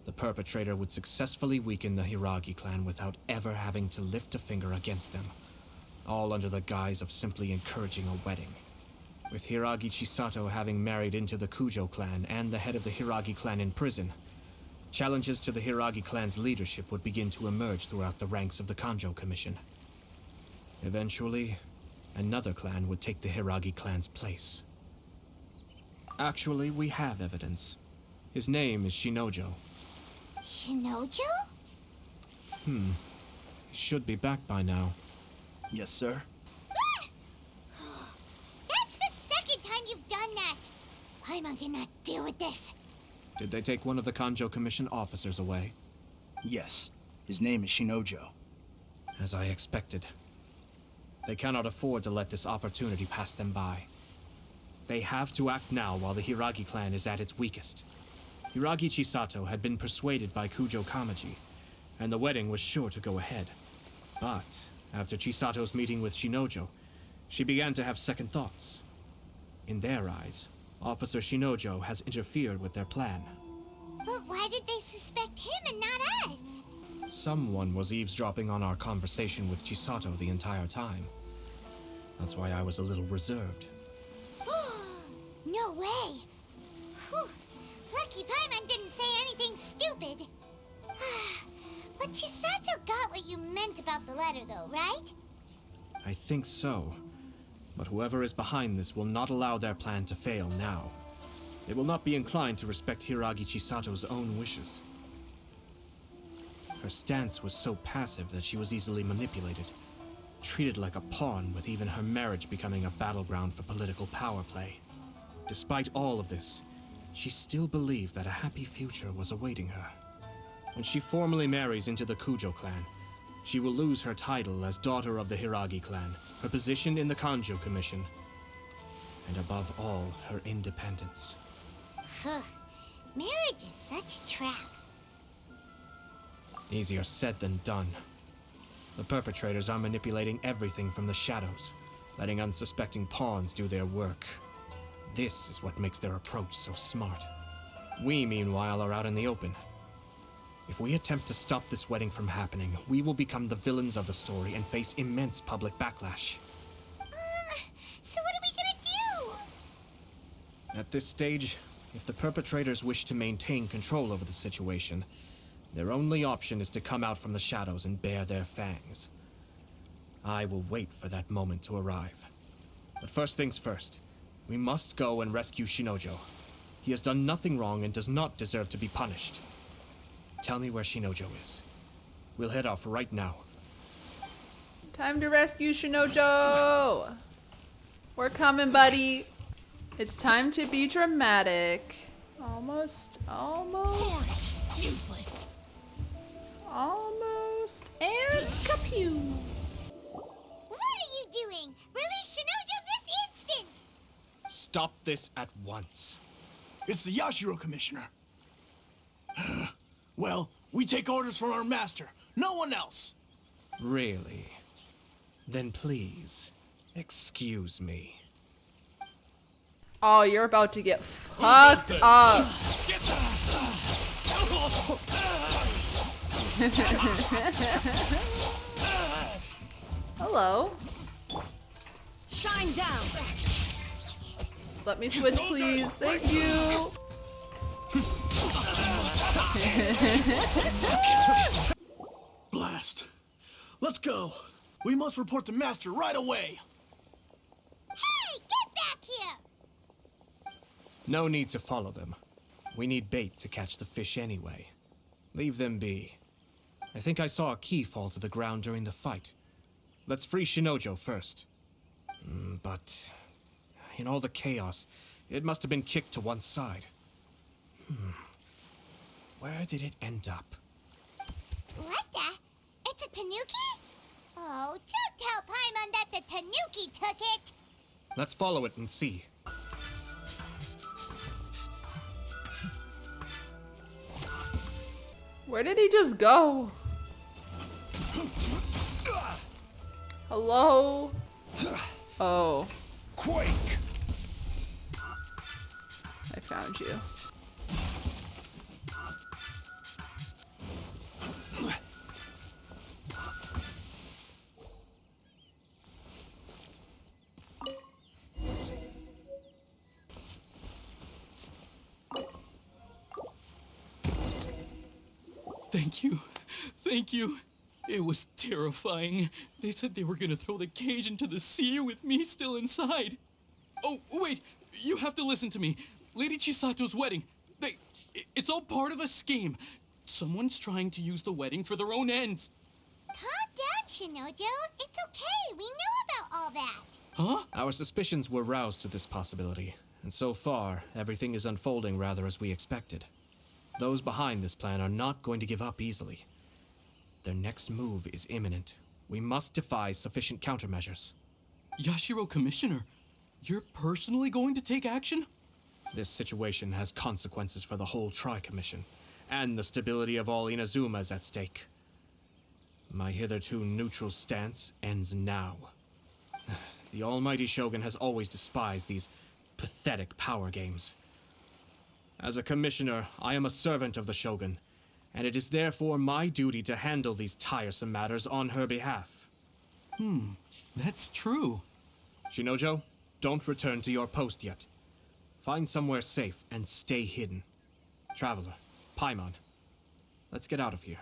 [SPEAKER 2] the perpetrator would successfully weaken the Hiragi clan without ever having to lift a finger against them, all under the guise of simply encouraging a wedding. With Hiragi Chisato having married into the Kujo clan and the head of the Hiragi clan in prison, challenges to the Hiragi clan's leadership would begin to emerge throughout the ranks of the Kanjo Commission. Eventually, another clan would take the Hiragi clan's place. Actually, we have evidence. His name is Shinojo.
[SPEAKER 1] Shinojo?
[SPEAKER 2] He should be back by now.
[SPEAKER 10] Yes, sir.
[SPEAKER 1] That's the second time you've done that! Paimon cannot deal with this.
[SPEAKER 2] Did they take one of the Kanjo Commission officers away?
[SPEAKER 10] Yes. His name is Shinojo.
[SPEAKER 2] As I expected. They cannot afford to let this opportunity pass them by. They have to act now while the Hiragi clan is at its weakest. Hiragi Chisato had been persuaded by Kujo Kamaji, and the wedding was sure to go ahead. But after Chisato's meeting with Shinojo, she began to have second thoughts. In their eyes, Officer Shinojo has interfered with their plan.
[SPEAKER 1] But why did they suspect him and not us?
[SPEAKER 2] Someone was eavesdropping on our conversation with Chisato the entire time. That's why I was a little reserved.
[SPEAKER 1] No way! Whew. Lucky Paimon didn't say anything stupid. But Chisato got what you meant about the letter though, right?
[SPEAKER 2] I think so. But whoever is behind this will not allow their plan to fail now. They will not be inclined to respect Hiragi Chisato's own wishes. Her stance was so passive that she was easily manipulated, treated like a pawn, with even her marriage becoming a battleground for political power play. Despite all of this, she still believed that a happy future was awaiting her. When she formally marries into the Kujo clan, she will lose her title as daughter of the Hiragi clan, her position in the Kanjo Commission, and above all, her independence.
[SPEAKER 1] Marriage is such a trap.
[SPEAKER 2] Easier said than done. The perpetrators are manipulating everything from the shadows, letting unsuspecting pawns do their work. This is what makes their approach so smart. We, meanwhile, are out in the open. If we attempt to stop this wedding from happening, we will become the villains of the story and face immense public backlash.
[SPEAKER 1] So what are we gonna do?
[SPEAKER 2] At this stage, if the perpetrators wish to maintain control over the situation, their only option is to come out from the shadows and bare their fangs. I will wait for that moment to arrive. But first things first, we must go and rescue Shinojo. He has done nothing wrong and does not deserve to be punished. Tell me where Shinojo is. We'll head off right now.
[SPEAKER 4] Time to rescue Shinojo! We're coming, buddy. It's time to be dramatic. Almost.
[SPEAKER 1] Useless.
[SPEAKER 4] Almost. And kapew!
[SPEAKER 1] What are you doing? Release Shinojo this instant!
[SPEAKER 2] Stop this at once.
[SPEAKER 10] It's the Yashiro Commissioner. Well, we take orders from our master. No one else.
[SPEAKER 2] Really? Then please, excuse me.
[SPEAKER 4] Oh, you're about to get fucked up. Hello.
[SPEAKER 12] Shine down.
[SPEAKER 4] Let me switch, please. Thank you.
[SPEAKER 10] Blast. Let's go. We must report to Master right away.
[SPEAKER 1] Hey, get back here!
[SPEAKER 2] No need to follow them. We need bait to catch the fish anyway. Leave them be. I think I saw a key fall to the ground during the fight. Let's free Shinojo first. But in all the chaos, it must have been kicked to one side. Where did it end up?
[SPEAKER 1] What the? It's a tanuki? Oh, don't tell Paimon that the tanuki took it!
[SPEAKER 2] Let's follow it and see.
[SPEAKER 4] Where did he just go? Hello? Oh.
[SPEAKER 10] Quake!
[SPEAKER 4] I found you.
[SPEAKER 3] Thank you. Thank you. It was terrifying. They said they were gonna throw the cage into the sea with me still inside. Oh, wait. You have to listen to me. Lady Chisato's wedding. It's all part of a scheme. Someone's trying to use the wedding for their own ends.
[SPEAKER 1] Calm down, Shinojo. It's okay. We know about all that.
[SPEAKER 3] Huh?
[SPEAKER 2] Our suspicions were roused to this possibility, and so far, everything is unfolding rather as we expected. Those behind this plan are not going to give up easily. Their next move is imminent. We must devise sufficient countermeasures.
[SPEAKER 3] Yashiro Commissioner, you're personally going to take action?
[SPEAKER 2] This situation has consequences for the whole Tri-Commission, and the stability of all Inazuma is at stake. My hitherto neutral stance ends now. The almighty Shogun has always despised these pathetic power games. As a commissioner, I am a servant of the Shogun, and it is therefore my duty to handle these tiresome matters on her behalf.
[SPEAKER 3] That's true.
[SPEAKER 2] Shinojo, don't return to your post yet. Find somewhere safe and stay hidden. Traveler, Paimon, let's get out of here.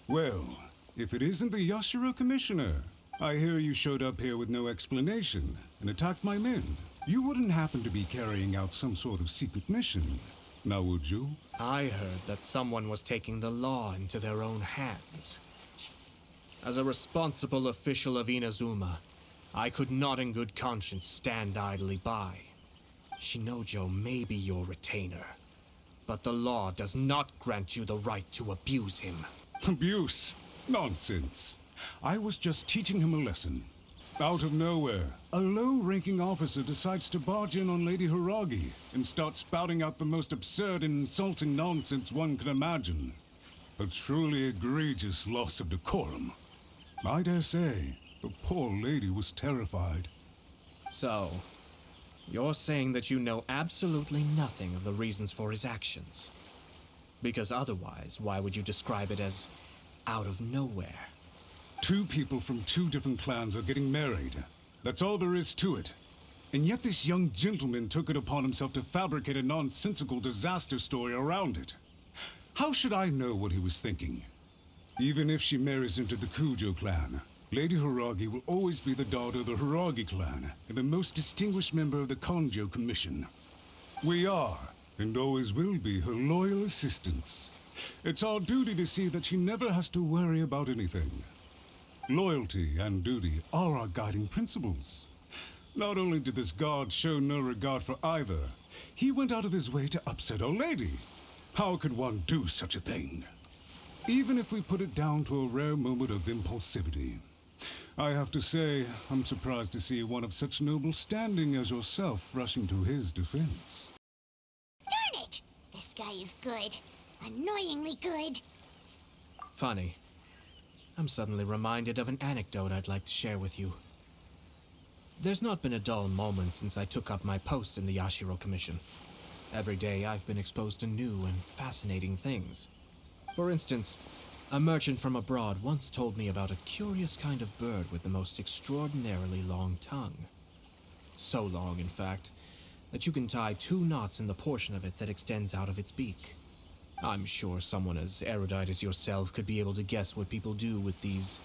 [SPEAKER 7] Well, if it isn't the Yashiro Commissioner, I hear you showed up here with no explanation and attacked my men. You wouldn't happen to be carrying out some sort of secret mission, now would you?
[SPEAKER 2] I heard that someone was taking the law into their own hands. As a responsible official of Inazuma, I could not in good conscience stand idly by. Shinojo may be your retainer, but the law does not grant you the right to abuse him.
[SPEAKER 7] Abuse? Nonsense. I was just teaching him a lesson. Out of nowhere, a low-ranking officer decides to barge in on Lady Hiragi and start spouting out the most absurd and insulting nonsense one can imagine. A truly egregious loss of decorum. I dare say, the poor lady was terrified.
[SPEAKER 2] So, you're saying that you know absolutely nothing of the reasons for his actions? Because otherwise, why would you describe it as out of nowhere?
[SPEAKER 7] Two people from two different clans are getting married. That's all there is to it. And yet this young gentleman took it upon himself to fabricate a nonsensical disaster story around it. How should I know what he was thinking? Even if she marries into the Kujo clan, Lady Hiragi will always be the daughter of the Hiragi clan and the most distinguished member of the Kanjo Commission. We are, and always will be, her loyal assistants. It's our duty to see that she never has to worry about anything. Loyalty and duty are our guiding principles. Not only did this guard show no regard for either, he went out of his way to upset our lady. How could one do such a thing? Even if we put it down to a rare moment of impulsivity. I have to say, I'm surprised to see one of such noble standing as yourself rushing to his defense.
[SPEAKER 1] Darn it! This guy is good. Annoyingly good.
[SPEAKER 2] Funny. I'm suddenly reminded of an anecdote I'd like to share with you. There's not been a dull moment since I took up my post in the Yashiro Commission. Every day I've been exposed to new and fascinating things. For instance, a merchant from abroad once told me about a curious kind of bird with the most extraordinarily long tongue. So long, in fact, that you can tie 2 knots in the portion of it that extends out of its beak. I'm sure someone as erudite as yourself could be able to guess what people do with these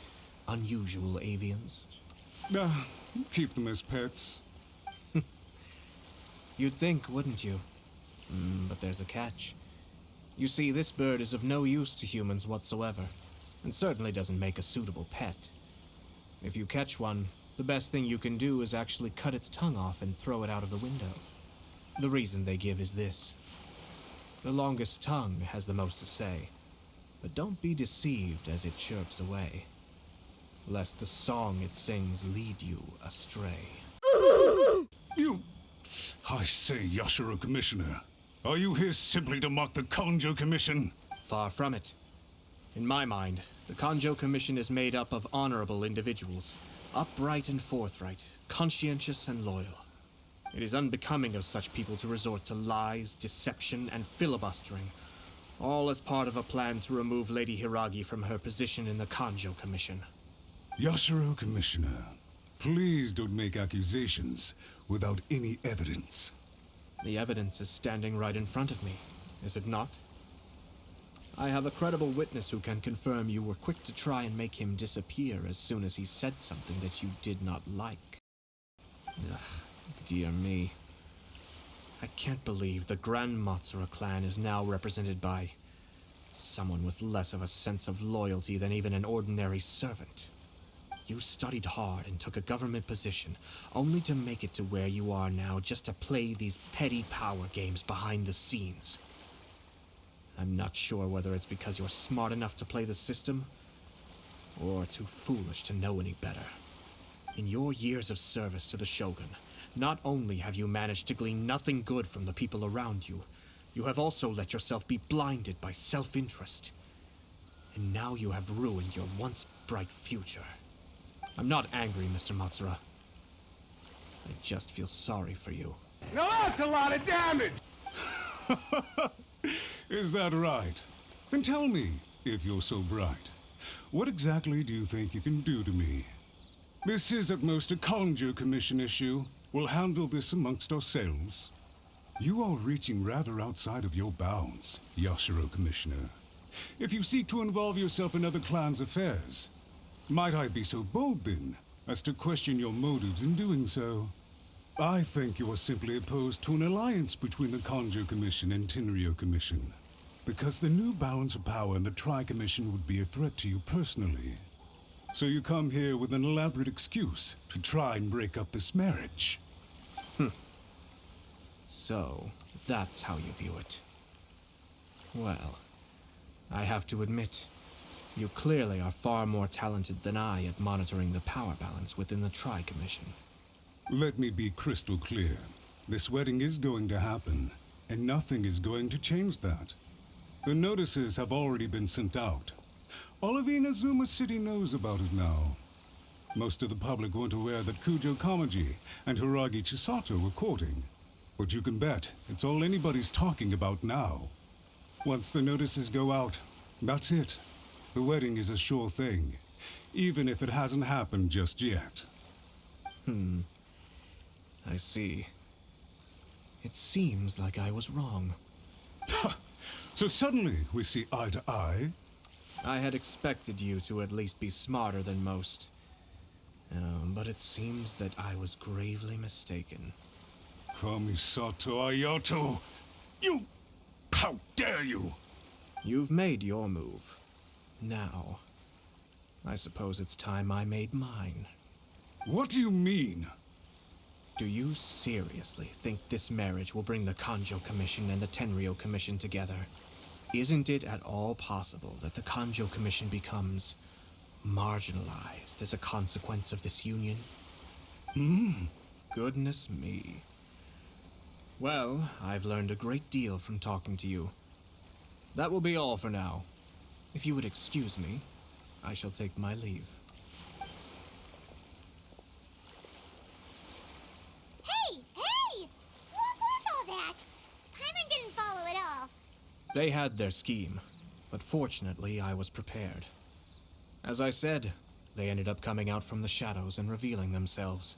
[SPEAKER 2] unusual avians.
[SPEAKER 7] Keep them as pets.
[SPEAKER 2] You'd think, wouldn't you? But there's a catch. You see, this bird is of no use to humans whatsoever, and certainly doesn't make a suitable pet. If you catch one, the best thing you can do is actually cut its tongue off and throw it out of the window. The reason they give is this. The longest tongue has the most to say, but don't be deceived as it chirps away, lest the song it sings lead you astray.
[SPEAKER 7] I say, Yashiro Commissioner, are you here simply to mock the Kanjo Commission?
[SPEAKER 2] Far from it. In my mind, the Kanjo Commission is made up of honorable individuals, upright and forthright, conscientious and loyal. It is unbecoming of such people to resort to lies, deception, and filibustering, all as part of a plan to remove Lady Hiragi from her position in the Kanjo Commission.
[SPEAKER 7] Yashiro Commissioner, please don't make accusations without any evidence.
[SPEAKER 2] The evidence is standing right in front of me, is it not? I have a credible witness who can confirm you were quick to try and make him disappear as soon as he said something that you did not like. Ugh, dear me. I can't believe the Grand Matsura clan is now represented by someone with less of a sense of loyalty than even an ordinary servant. You studied hard and took a government position, only to make it to where you are now just to play these petty power games behind the scenes. I'm not sure whether it's because you're smart enough to play the system, or too foolish to know any better. In your years of service to the Shogun, not only have you managed to glean nothing good from the people around you, you have also let yourself be blinded by self-interest. And now you have ruined your once bright future. I'm not angry, Mr. Matsura. I just feel sorry for you.
[SPEAKER 7] Now that's a lot of damage! Is that right? Then tell me, if you're so bright, what exactly do you think you can do to me? This is at most a Kanjo Commission issue. We'll handle this amongst ourselves. You are reaching rather outside of your bounds, Yashiro Commissioner. If you seek to involve yourself in other clans' affairs, might I be so bold, then, as to question your motives in doing so? I think you are simply opposed to an alliance between the Kanjo Commission and Tenryo Commission, because the new balance of power in the Tri-Commission would be a threat to you personally. So you come here with an elaborate excuse to try and break up this marriage.
[SPEAKER 2] So, that's how you view it. Well, I have to admit, you clearly are far more talented than I at monitoring the power balance within the Tri-Commission.
[SPEAKER 7] Let me be crystal clear. This wedding is going to happen, and nothing is going to change that. The notices have already been sent out. All of Inazuma City knows about it now. Most of the public weren't aware that Kujo Kamaji and Hiragi Chisato were courting. But you can bet it's all anybody's talking about now. Once the notices go out, that's it. The wedding is a sure thing, even if it hasn't happened just yet.
[SPEAKER 2] I see. It seems like I was wrong.
[SPEAKER 7] So suddenly we see eye to eye?
[SPEAKER 2] I had expected you to at least be smarter than most. But it seems that I was gravely mistaken.
[SPEAKER 7] Kamisato Ayato! You... How dare you!
[SPEAKER 2] You've made your move. Now, I suppose it's time I made mine.
[SPEAKER 7] What do you mean?
[SPEAKER 2] Do you seriously think this marriage will bring the Kanjo Commission and the Tenryou Commission together? Isn't it at all possible that the Kanjo Commission becomes marginalized as a consequence of this union? Goodness me. Well, I've learned a great deal from talking to you. That will be all for now. If you would excuse me, I shall take my leave.
[SPEAKER 1] Hey! What was all that? Paimon didn't follow at all.
[SPEAKER 2] They had their scheme, but fortunately I was prepared. As I said, they ended up coming out from the shadows and revealing themselves.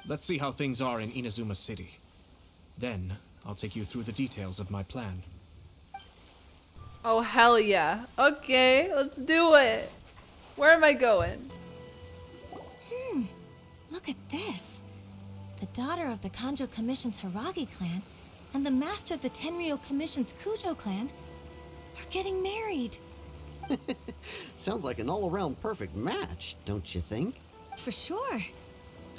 [SPEAKER 2] Let's see how things are in Inazuma City. Then, I'll take you through the details of my plan.
[SPEAKER 4] Oh, hell yeah. Okay, let's do it. Where am I going?
[SPEAKER 12] Look at this. The daughter of the Kanjo Commission's Hiragi clan and the master of the Tenryou Commission's Kujo clan are getting married.
[SPEAKER 13] Sounds like an all-around perfect match, don't you think?
[SPEAKER 12] For sure.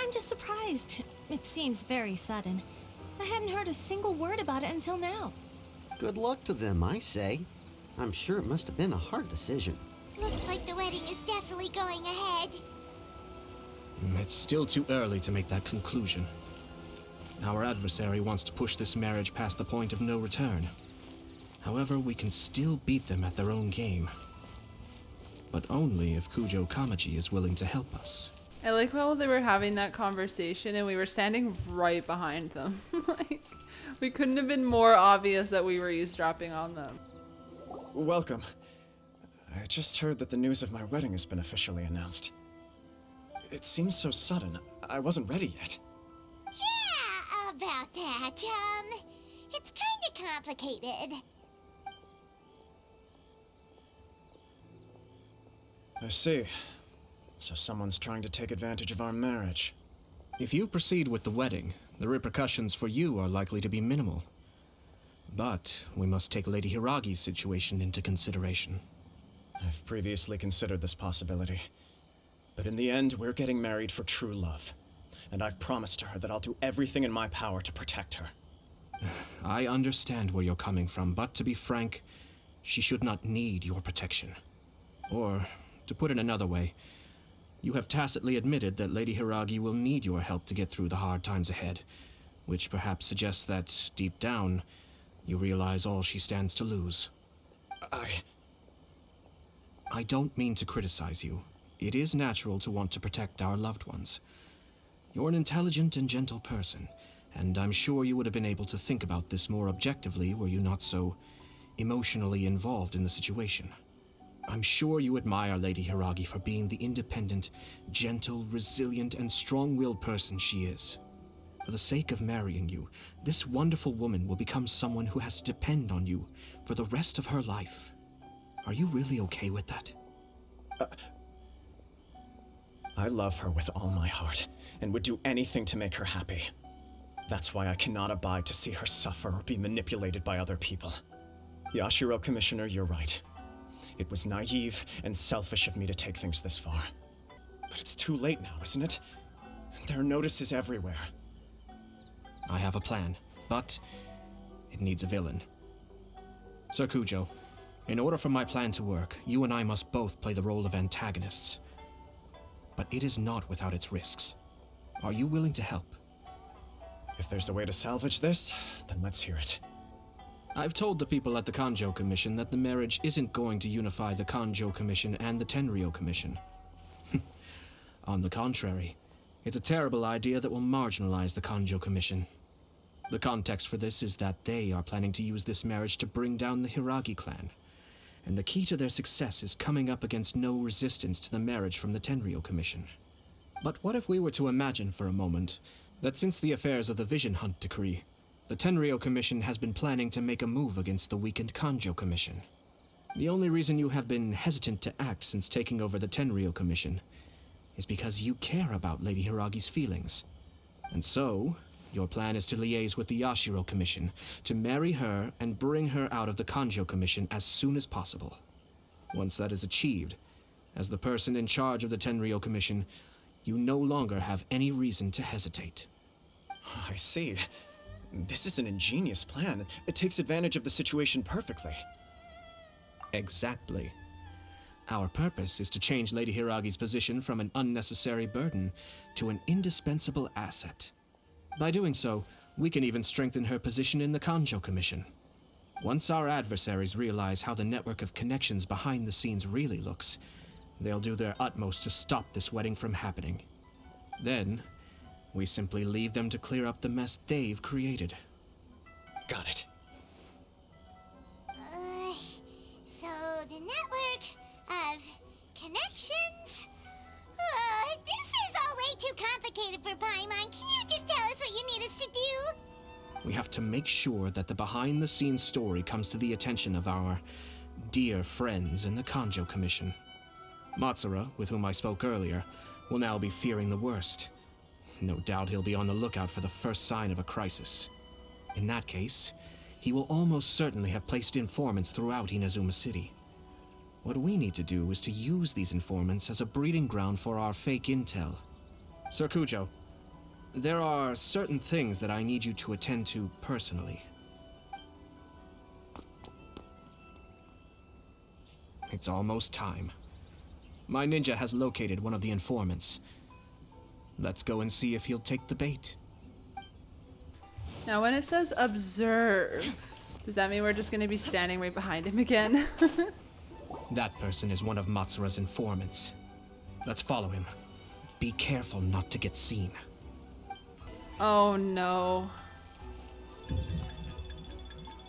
[SPEAKER 12] I'm just surprised. It seems very sudden. I hadn't heard a single word about it until now.
[SPEAKER 13] Good luck to them, I say. I'm sure it must have been a hard decision.
[SPEAKER 1] Looks like the wedding is definitely going ahead.
[SPEAKER 2] It's still too early to make that conclusion. Our adversary wants to push this marriage past the point of no return. However, we can still beat them at their own game. But only if Kujo Kamaji is willing to help us.
[SPEAKER 4] I like how they were having that conversation and we were standing right behind them. Like, we couldn't have been more obvious that we were eavesdropping on them.
[SPEAKER 6] Welcome. I just heard that the news of my wedding has been officially announced. It seems so sudden. I wasn't ready yet.
[SPEAKER 1] Yeah, about that. It's kinda complicated.
[SPEAKER 6] I see. So someone's trying to take advantage of our marriage.
[SPEAKER 2] If you proceed with the wedding, the repercussions for you are likely to be minimal. But we must take Lady Hiragi's situation into consideration.
[SPEAKER 6] I've previously considered this possibility. But in the end, we're getting married for true love. And I've promised her that I'll do everything in my power to protect her.
[SPEAKER 2] I understand where you're coming from, but to be frank, she should not need your protection. Or, to put it another way, you have tacitly admitted that Lady Hiragi will need your help to get through the hard times ahead, which perhaps suggests that, deep down, you realize all she stands to lose. I don't mean to criticize you. It is natural to want to protect our loved ones. You're an intelligent and gentle person, and I'm sure you would have been able to think about this more objectively were you not so emotionally involved in the situation. I'm sure you admire Lady Hiragi for being the independent, gentle, resilient, and strong-willed person she is. For the sake of marrying you, this wonderful woman will become someone who has to depend on you for the rest of her life. Are you really okay with that?
[SPEAKER 6] I love her with all my heart, and would do anything to make her happy. That's why I cannot abide to see her suffer or be manipulated by other people. Yashiro, Commissioner, you're right. It was naive and selfish of me to take things this far. But it's too late now, isn't it? There are notices everywhere.
[SPEAKER 2] I have a plan, but it needs a villain. Sir Kujo, in order for my plan to work, you and I must both play the role of antagonists. But it is not without its risks. Are you willing to help?
[SPEAKER 6] If there's a way to salvage this, then let's hear it.
[SPEAKER 2] I've told the people at the Kanjo Commission that the marriage isn't going to unify the Kanjo Commission and the Tenryou Commission. On the contrary, it's a terrible idea that will marginalize the Kanjo Commission. The context for this is that they are planning to use this marriage to bring down the Hiragi clan, and the key to their success is coming up against no resistance to the marriage from the Tenryou Commission. But what if we were to imagine for a moment that since the affairs of the Vision Hunt decree, the Tenryou Commission has been planning to make a move against the weakened Kanjo Commission? The only reason you have been hesitant to act since taking over the Tenryou Commission is because you care about Lady Hiragi's feelings. And so, your plan is to liaise with the Yashiro Commission to marry her and bring her out of the Kanjo Commission as soon as possible. Once that is achieved, as the person in charge of the Tenryou Commission, you no longer have any reason to hesitate.
[SPEAKER 6] I see. This is an ingenious plan. It takes advantage of the situation perfectly.
[SPEAKER 2] Exactly. Our purpose is to change Lady Hiragi's position from an unnecessary burden to an indispensable asset. By doing so, we can even strengthen her position in the Kanjo Commission. Once our adversaries realize how the network of connections behind the scenes really looks, they'll do their utmost to stop this wedding from happening. Then, we simply leave them to clear up the mess they've created.
[SPEAKER 6] Got it.
[SPEAKER 1] So the network of connections? This is all way too complicated for Paimon. Can you just tell us what you need us to do?
[SPEAKER 2] We have to make sure that the behind-the-scenes story comes to the attention of our dear friends in the Kanjo Commission. Matsura, with whom I spoke earlier, will now be fearing the worst. No doubt he'll be on the lookout for the first sign of a crisis. In that case, he will almost certainly have placed informants throughout Inazuma City. What we need to do is to use these informants as a breeding ground for our fake intel. Sir Kujo, there are certain things that I need you to attend to personally. It's almost time. My ninja has located one of the informants. Let's go and see if he'll take the bait.
[SPEAKER 4] Now when it says observe, does that mean we're just going to be standing right behind him again?
[SPEAKER 2] That person is one of Matsura's informants. Let's follow him. Be careful not to get seen.
[SPEAKER 4] Oh no.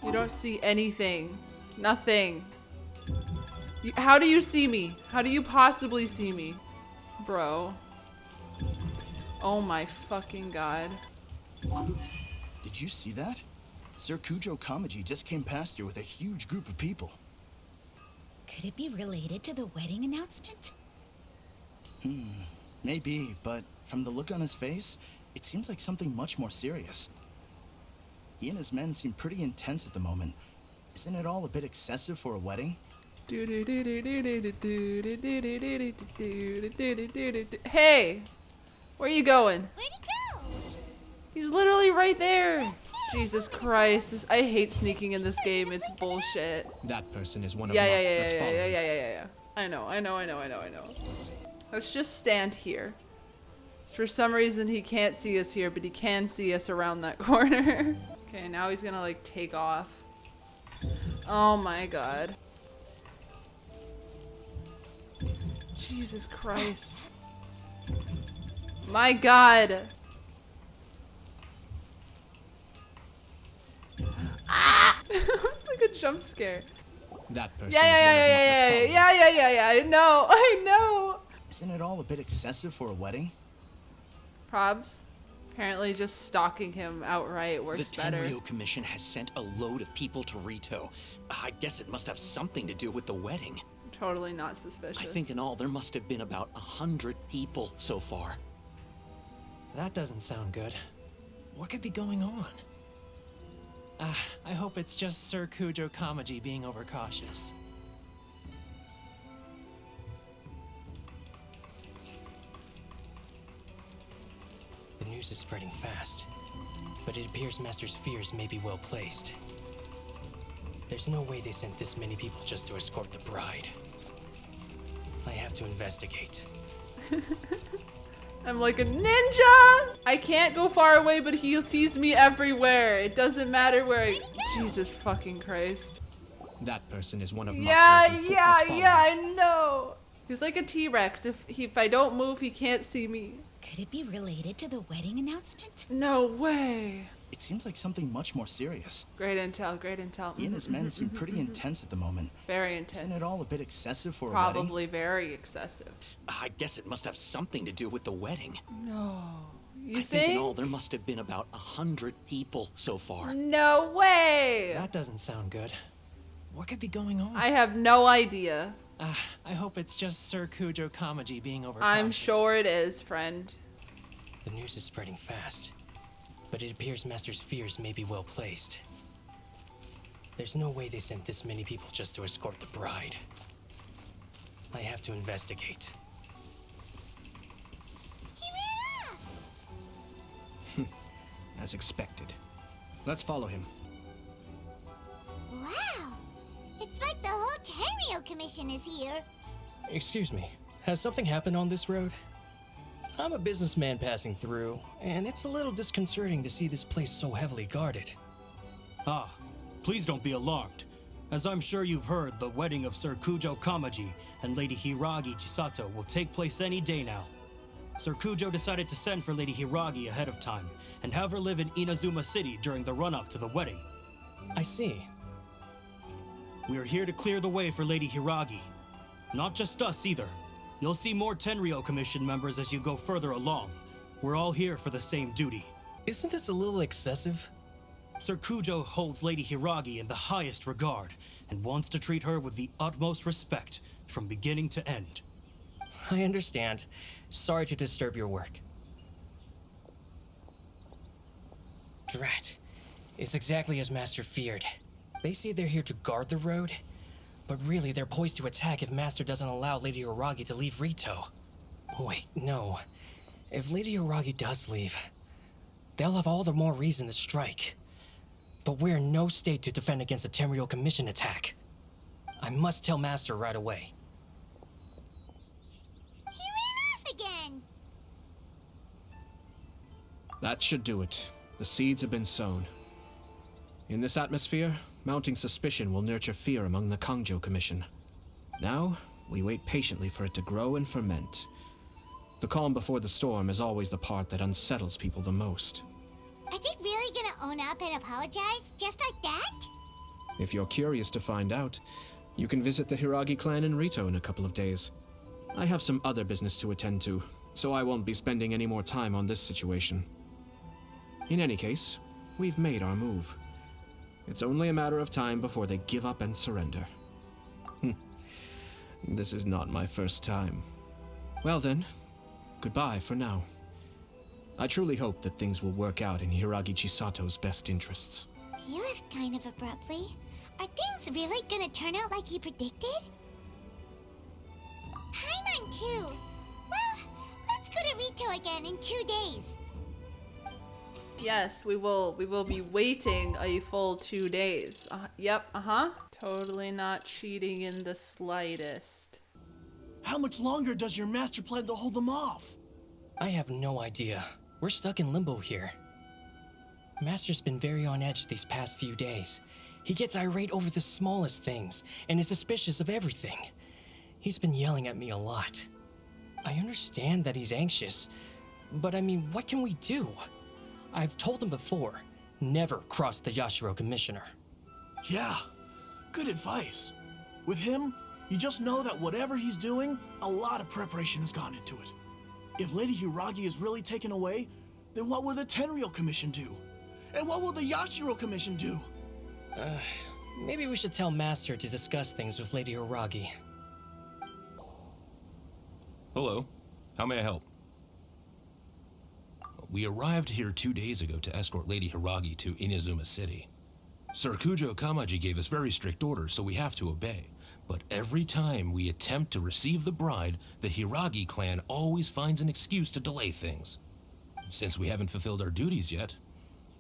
[SPEAKER 4] You don't see anything. Nothing. How do you see me? How do you possibly see me? Bro. Oh my fucking god.
[SPEAKER 10] Did you see that? Sir Kujo Kamaji just came past here with a huge group of people.
[SPEAKER 14] Could it be related to the wedding announcement?
[SPEAKER 10] Maybe, but from the look on his face, it seems like something much more serious. He and his men seem pretty intense at the moment. Isn't it all a bit excessive for a wedding?
[SPEAKER 4] Hey! Where are you going?
[SPEAKER 1] Where'd he go?
[SPEAKER 4] He's literally right there! Jesus Christ, I hate sneaking in this game, it's bullshit.
[SPEAKER 2] That person is one of
[SPEAKER 4] Yeah. I know. Let's just stand here. For some reason he can't see us here, but he can see us around that corner. Okay, now he's gonna like take off. Oh my god. Jesus Christ. My god. Ah! It's like a jump scare.
[SPEAKER 2] That person.
[SPEAKER 4] Yeah. I know.
[SPEAKER 10] Isn't it all a bit excessive for a wedding?
[SPEAKER 4] Probs. Apparently just stalking him outright works better.
[SPEAKER 15] The Tenryou Commission has sent a load of people to Rito. I guess it must have something to do with the wedding.
[SPEAKER 4] Totally not suspicious.
[SPEAKER 15] I think in all there must have been about 100 people so far.
[SPEAKER 2] That doesn't sound good. What could be going on? I hope it's just Sir Kujo Kamaji being overcautious.
[SPEAKER 16] The news is spreading fast, but it appears Master's fears may be well placed. There's no way they sent this many people just to escort the bride. I have to investigate.
[SPEAKER 4] I'm like a ninja! I can't go far away, but he sees me everywhere. It doesn't matter where I... Jesus fucking Christ.
[SPEAKER 2] That person is one of
[SPEAKER 4] Yeah, I know. He's like a T-Rex. If I don't move, he can't see me.
[SPEAKER 14] Could it be related to the wedding announcement?
[SPEAKER 4] No way.
[SPEAKER 10] It seems like something much more serious.
[SPEAKER 4] Great intel, great intel.
[SPEAKER 10] He and his men seem pretty intense at the moment.
[SPEAKER 4] Very intense.
[SPEAKER 10] Isn't it all a bit excessive for a wedding?
[SPEAKER 4] Probably very excessive.
[SPEAKER 15] I guess it must have something to do with the wedding.
[SPEAKER 4] No. You
[SPEAKER 15] I think in all there must have been about 100 people so far.
[SPEAKER 4] No way!
[SPEAKER 16] That doesn't sound good. What could be going on?
[SPEAKER 4] I have no idea.
[SPEAKER 16] I hope it's just Sir Kujo Kamaji being overcautious.
[SPEAKER 4] I'm sure it is, friend.
[SPEAKER 16] The news is spreading fast, but it appears Master's fears may be well placed. There's no way they sent this many people just to escort the bride. I have to investigate.
[SPEAKER 2] As expected. Let's follow him.
[SPEAKER 1] Wow! It's like the whole Tenryo Commission is here.
[SPEAKER 16] Excuse me, has something happened on this road? I'm a businessman passing through, and it's a little disconcerting to see this place so heavily guarded.
[SPEAKER 17] Ah, please don't be alarmed. As I'm sure you've heard, the wedding of Sir Kujo Kamaji and Lady Hiragi Chisato will take place any day now. Sir Kujo decided to send for Lady Hiragi ahead of time and have her live in Inazuma City during the run-up to the wedding.
[SPEAKER 16] I see.
[SPEAKER 17] We are here to clear the way for Lady Hiragi. Not just us either. You'll see more Tenryo Commission members as you go further along. We're all here for the same duty.
[SPEAKER 16] Isn't this a little excessive?
[SPEAKER 17] Sir Kujo holds Lady Hiragi in the highest regard and wants to treat her with the utmost respect from beginning to end.
[SPEAKER 16] I understand. Sorry to disturb your work. Drat. It's exactly as Master feared. They say they're here to guard the road, but really they're poised to attack if Master doesn't allow Lady Hiragi to leave Rito. Wait, no. If Lady Hiragi does leave, they'll have all the more reason to strike. But we're in no state to defend against a Tenryo Commission attack. I must tell Master right away.
[SPEAKER 1] He ran off again!
[SPEAKER 2] That should do it. The seeds have been sown. In this atmosphere, mounting suspicion will nurture fear among the Kangjo Commission. Now, we wait patiently for it to grow and ferment. The calm before the storm is always the part that unsettles people the most.
[SPEAKER 1] Are they really gonna own up and apologize, just like that?
[SPEAKER 2] If you're curious to find out, you can visit the Hiragi clan in Rito in a couple of days. I have some other business to attend to, so I won't be spending any more time on this situation. In any case, we've made our move. It's only a matter of time before they give up and surrender. This is not my first time. Well then, goodbye for now. I truly hope that things will work out in Hiragi Chisato's best interests.
[SPEAKER 1] He left kind of abruptly. Are things really gonna turn out like he predicted? Paimon too. Well, let's go to Rito again in 2 days.
[SPEAKER 4] Yes, we will be waiting a full 2 days. Yep, Totally not cheating in the slightest.
[SPEAKER 10] How much longer does your master plan to hold them off?
[SPEAKER 16] I have no idea. We're stuck in limbo here. Master's been very on edge these past few days. He gets irate over the smallest things and is suspicious of everything. He's been yelling at me a lot. I understand that he's anxious, but I mean, what can we do? I've told him before, never cross the Yashiro Commissioner.
[SPEAKER 10] Yeah, good advice. With him, you just know that whatever he's doing, a lot of preparation has gone into it. If Lady Hiragi is really taken away, then what will the Tenryo Commission do? And what will the Yashiro Commission do?
[SPEAKER 16] Maybe we should tell Master to discuss things with Lady Hiragi.
[SPEAKER 18] Hello. How may I help? We arrived here 2 days ago to escort Lady Hiragi to Inazuma City. Sir Kujo Kamaji gave us very strict orders, so we have to obey. But every time we attempt to receive the bride, the Hiragi clan always finds an excuse to delay things. Since we haven't fulfilled our duties yet,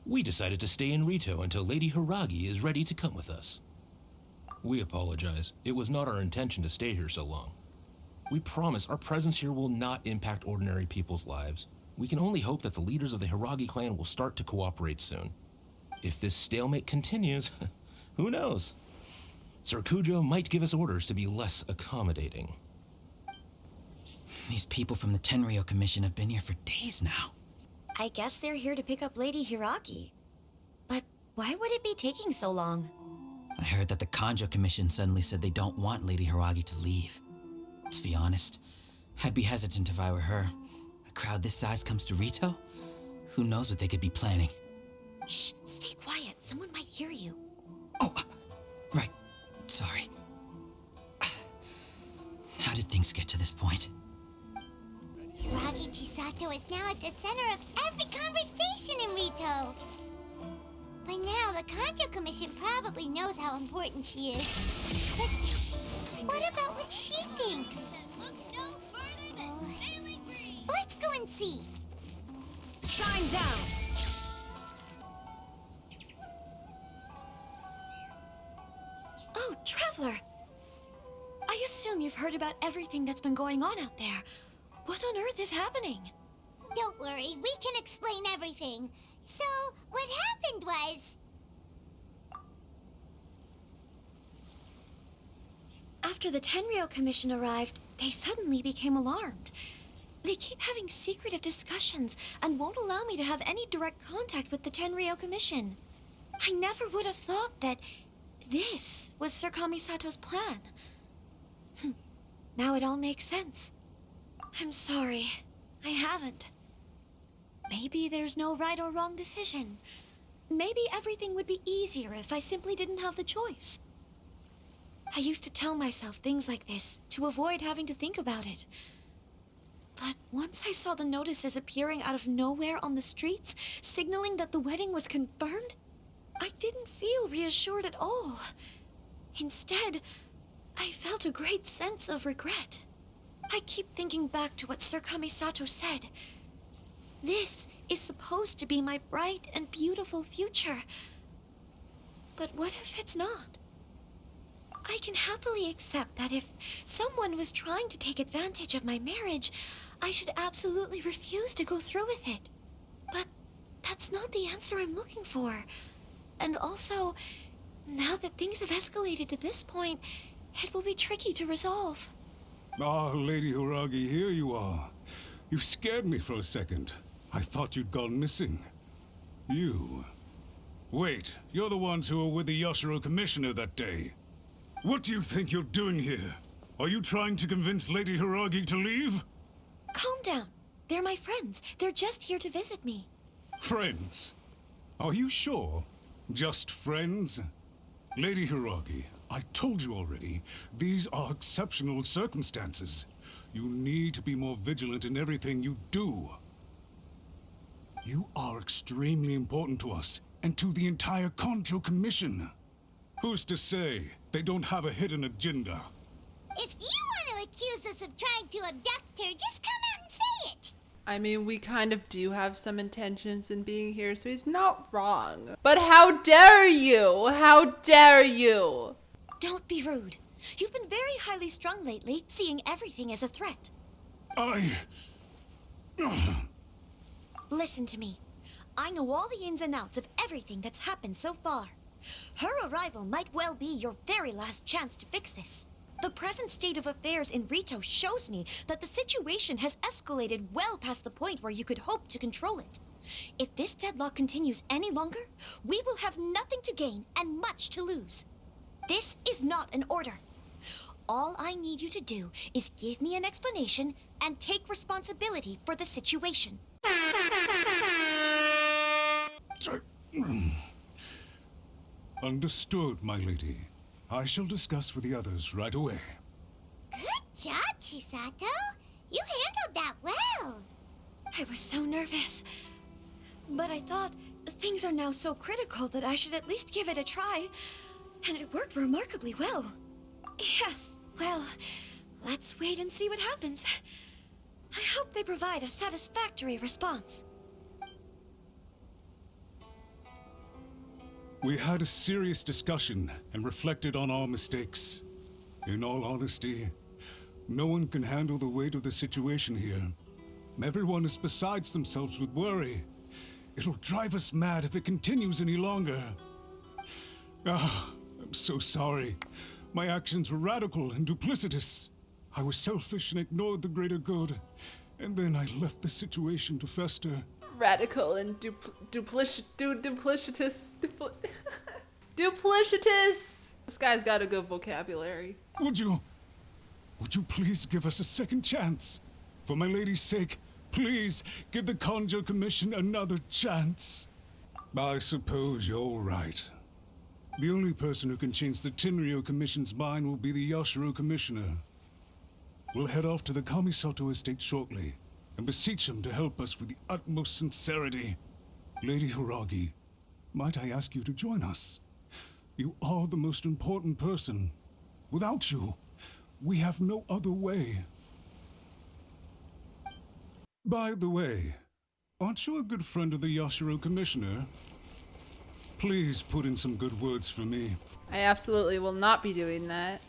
[SPEAKER 18] we decided to stay in Rito until Lady Hiragi is ready to come with us. We apologize. It was not our intention to stay here so long. We promise our presence here will not impact ordinary people's lives. We can only hope that the leaders of the Hiragi clan will start to cooperate soon. If this stalemate continues, who knows? Sir Kujo might give us orders to be less accommodating.
[SPEAKER 19] These people from the Tenryou Commission have been here for days now.
[SPEAKER 12] I guess they're here to pick up Lady Hiragi. But why would it be taking so long?
[SPEAKER 19] I heard that the Kanjo Commission suddenly said they don't want Lady Hiragi to leave. To be honest, I'd be hesitant if I were her. A crowd this size comes to Rito? Who knows what they could be planning?
[SPEAKER 12] Shh, stay quiet. Someone might hear you.
[SPEAKER 19] Right. Sorry. How did things get to this point?
[SPEAKER 1] Hiragi Chisato is now at the center of every conversation in Rito. By now, the Kanjo Commission probably knows how important she is. But what about what she thinks? Let's go and see.
[SPEAKER 12] Shine down! Oh, Traveler! I assume you've heard about everything that's been going on out there. What on earth is happening?
[SPEAKER 1] Don't worry, we can explain everything. So, what happened was...
[SPEAKER 12] After the Tenryou Commission arrived, they suddenly became alarmed. They keep having secretive discussions and won't allow me to have any direct contact with the Tenryou Commission. I never would have thought that this was Sir Kamisato's plan. Now it all makes sense. I'm sorry. I haven't. Maybe there's no right or wrong decision. Maybe everything would be easier if I simply didn't have the choice. I used to tell myself things like this to avoid having to think about it. But once I saw the notices appearing out of nowhere on the streets, signaling that the wedding was confirmed, I didn't feel reassured at all. Instead, I felt a great sense of regret. I keep thinking back to what Sir Kamisato said. This is supposed to be my bright and beautiful future. But what if it's not? I can happily accept that if someone was trying to take advantage of my marriage, I should absolutely refuse to go through with it. But that's not the answer I'm looking for. And also, now that things have escalated to this point, it will be tricky to resolve.
[SPEAKER 7] Ah, Lady Hiragi, here you are. You scared me for a second. I thought you'd gone missing. You... Wait, you're the ones who were with the Yashiro Commissioner that day. What do you think you're doing here? Are you trying to convince Lady Hiragi to leave?
[SPEAKER 12] Calm down. They're my friends. They're just here to visit me.
[SPEAKER 7] Friends? Are you sure? Just friends? Lady Hiragi, I told you already, these are exceptional circumstances. You need to be more vigilant in everything you do. You are extremely important to us, and to the entire Kanjo Commission. Who's to say they don't have a hidden agenda?
[SPEAKER 1] If you want to accuse us of trying to abduct her, just come out and say it!
[SPEAKER 4] I mean, we kind of do have some intentions in being here, so he's not wrong. But how dare you? How dare you?
[SPEAKER 12] Don't be rude. You've been very highly strung lately, seeing everything as a threat. Listen to me. I know all the ins and outs of everything that's happened so far. Her arrival might well be your very last chance to fix this. The present state of affairs in Rito shows me that the situation has escalated well past the point where you could hope to control it. If this deadlock continues any longer, we will have nothing to gain and much to lose. This is not an order. All I need you to do is give me an explanation and take responsibility for the situation.
[SPEAKER 7] Understood, my lady. I shall discuss with the others right away.
[SPEAKER 1] Good job, Chisato. You handled that well.
[SPEAKER 12] I was so nervous. But I thought things are now so critical that I should at least give it a try. And it worked remarkably well. Yes, well, let's wait and see what happens. I hope they provide a satisfactory response.
[SPEAKER 7] We had a serious discussion and reflected on our mistakes. In all honesty, no one can handle the weight of the situation here. Everyone is besides themselves with worry. It'll drive us mad if it continues any longer. I'm so sorry. My actions were radical and duplicitous. I was selfish and ignored the greater good. And then I left the situation to fester.
[SPEAKER 4] Radical and duplicitous. Duplicitous! This guy's got a good vocabulary.
[SPEAKER 7] Would you please give us a second chance? For my lady's sake, please give the Conjo Commission another chance. I suppose you're right. The only person who can change the Tenryo Commission's mind will be the Yashiro Commissioner. We'll head off to the Kamisato estate shortly and beseech him to help us with the utmost sincerity. Lady Hiragi, might I ask you to join us? You are the most important person. Without you, we have no other way. By the way, aren't you a good friend of the Yashiro Commissioner? Please put in some good words for me.
[SPEAKER 4] I absolutely will not be doing that.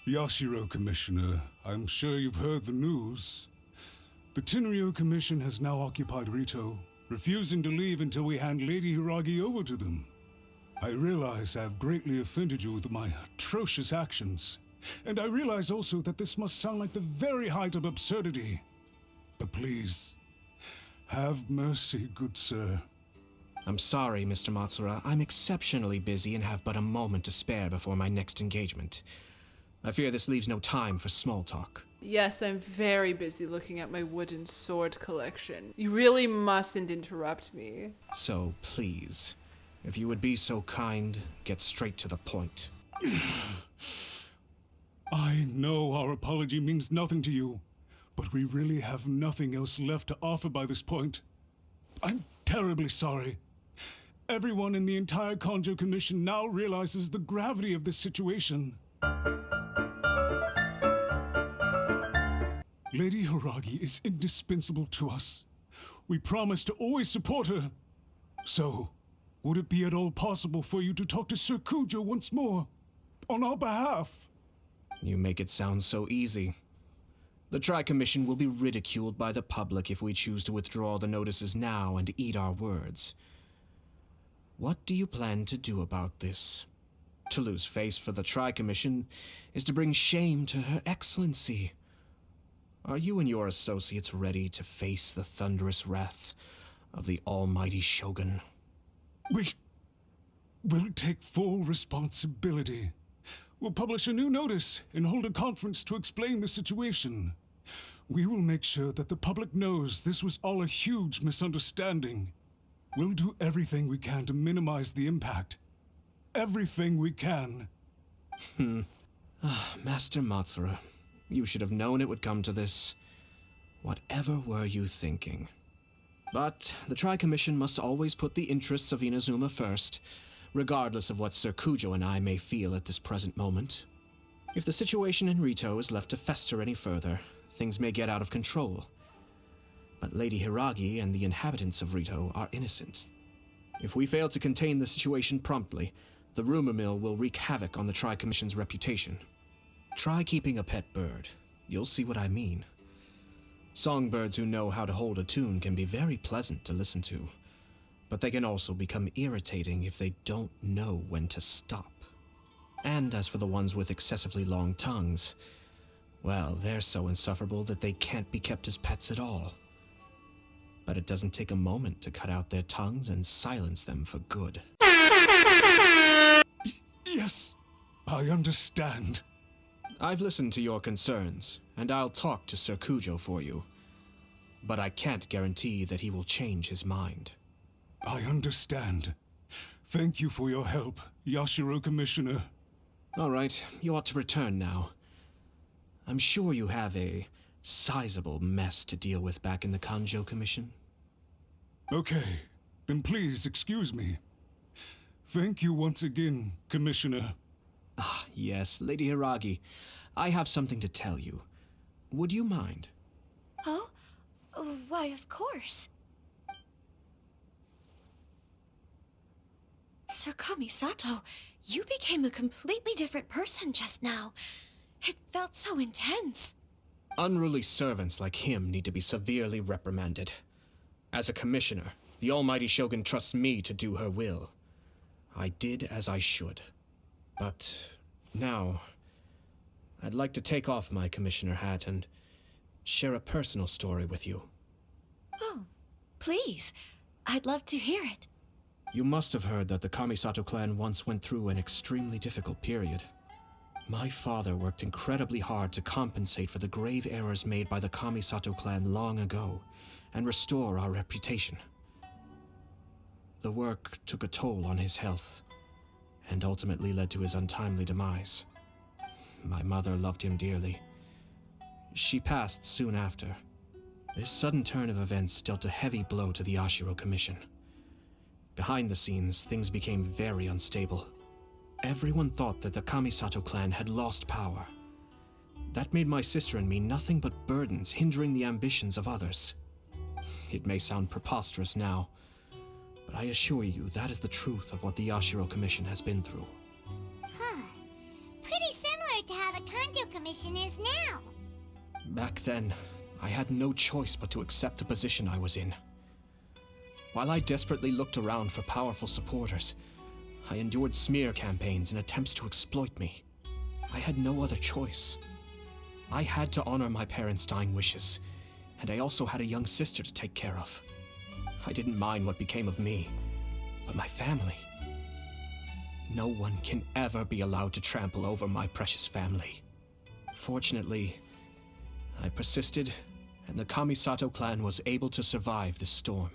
[SPEAKER 7] Yashiro Commissioner, I'm sure you've heard the news. The Tenryo Commission has now occupied Rito, refusing to leave until we hand Lady Hiragi over to them. I realize I have greatly offended you with my atrocious actions, and I realize also that this must sound like the very height of absurdity. But please, have mercy, good sir.
[SPEAKER 2] I'm sorry, Mr. Matsura. I'm exceptionally busy and have but a moment to spare before my next engagement. I fear this leaves no time for small talk.
[SPEAKER 4] Yes, I'm very busy looking at my wooden sword collection. You really mustn't interrupt me.
[SPEAKER 2] So, please, if you would be so kind, get straight to the point.
[SPEAKER 7] I know our apology means nothing to you, but we really have nothing else left to offer by this point. I'm terribly sorry. Everyone in the entire Conjo Commission now realizes the gravity of this situation. Lady Hiragi is indispensable to us. We promise to always support her. So, would it be at all possible for you to talk to Sir Kujo once more? On our behalf?
[SPEAKER 2] You make it sound so easy. The Tri-Commission will be ridiculed by the public if we choose to withdraw the notices now and eat our words. What do you plan to do about this? To lose face for the Tri-Commission is to bring shame to Her Excellency. Are you and your associates ready to face the thunderous wrath of the almighty Shogun?
[SPEAKER 7] We'll take full responsibility. We'll publish a new notice and hold a conference to explain the situation. We will make sure that the public knows this was all a huge misunderstanding. We'll do everything we can to minimize the impact. Everything we can.
[SPEAKER 2] Master Matsura, you should have known it would come to this. Whatever were you thinking? But the Tri-Commission must always put the interests of Inazuma first, regardless of what Sir Kujo and I may feel at this present moment. If the situation in Rito is left to fester any further, things may get out of control. But Lady Hiragi and the inhabitants of Rito are innocent. If we fail to contain the situation promptly, the rumor mill will wreak havoc on the Tri-Commission's reputation. Try keeping a pet bird. You'll see what I mean. Songbirds who know how to hold a tune can be very pleasant to listen to, but they can also become irritating if they don't know when to stop. And as for the ones with excessively long tongues, well, they're so insufferable that they can't be kept as pets at all. But it doesn't take a moment to cut out their tongues and silence them for good.
[SPEAKER 7] Yes, I understand.
[SPEAKER 2] I've listened to your concerns, and I'll talk to Sir Kujo for you. But I can't guarantee that he will change his mind.
[SPEAKER 7] I understand. Thank you for your help, Yashiro Commissioner.
[SPEAKER 2] All right, you ought to return now. I'm sure you have a sizable mess to deal with back in the Kanjo Commission.
[SPEAKER 7] Okay, then please excuse me. Thank you once again, Commissioner.
[SPEAKER 2] Ah, yes, Lady Hiragi. I have something to tell you. Would you mind?
[SPEAKER 12] Oh? Why, of course. Sir Kamisato, you became a completely different person just now. It felt so intense.
[SPEAKER 2] Unruly servants like him need to be severely reprimanded. As a commissioner, the almighty Shogun trusts me to do her will. I did as I should.
[SPEAKER 6] But now, I'd like to take off my commissioner hat and share a personal story with you.
[SPEAKER 12] Oh, please. I'd love to hear it.
[SPEAKER 6] You must have heard that the Kamisato clan once went through an extremely difficult period. My father worked incredibly hard to compensate for the grave errors made by the Kamisato clan long ago and restore our reputation. The work took a toll on his health and ultimately led to his untimely demise. My mother loved him dearly. She passed soon after. This sudden turn of events dealt a heavy blow to the Yashiro Commission. Behind the scenes, things became very unstable. Everyone thought that the Kamisato clan had lost power. That made my sister and me nothing but burdens, hindering the ambitions of others. It may sound preposterous now, but I assure you that is the truth of what the Yashiro Commission has been through.
[SPEAKER 1] Huh. Pretty similar to how the Kanjo Commission is now.
[SPEAKER 6] Back then, I had no choice but to accept the position I was in. While I desperately looked around for powerful supporters, I endured smear campaigns and attempts to exploit me. I had no other choice. I had to honor my parents' dying wishes, and I also had a young sister to take care of. I didn't mind what became of me, but my family. No one can ever be allowed to trample over my precious family. Fortunately, I persisted, and the Kamisato clan was able to survive this storm.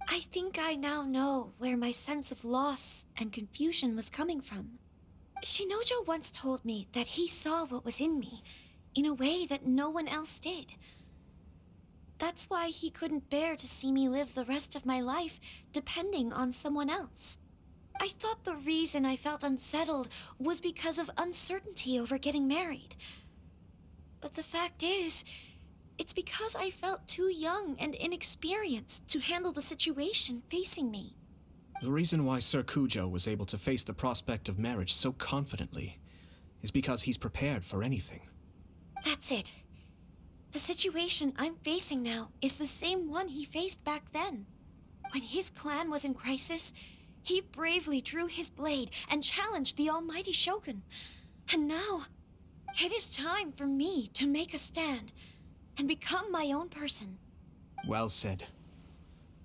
[SPEAKER 12] I think I now know where my sense of loss and confusion was coming from. Shinojo once told me that he saw what was in me in a way that no one else did. That's why he couldn't bear to see me live the rest of my life depending on someone else. I thought the reason I felt unsettled was because of uncertainty over getting married. But the fact is, it's because I felt too young and inexperienced to handle the situation facing me.
[SPEAKER 6] The reason why Sir Kujo was able to face the prospect of marriage so confidently is because he's prepared for anything.
[SPEAKER 12] That's it. The situation I'm facing now is the same one he faced back then. When his clan was in crisis, he bravely drew his blade and challenged the almighty Shogun. And now, it is time for me to make a stand and become my own person.
[SPEAKER 6] Well said.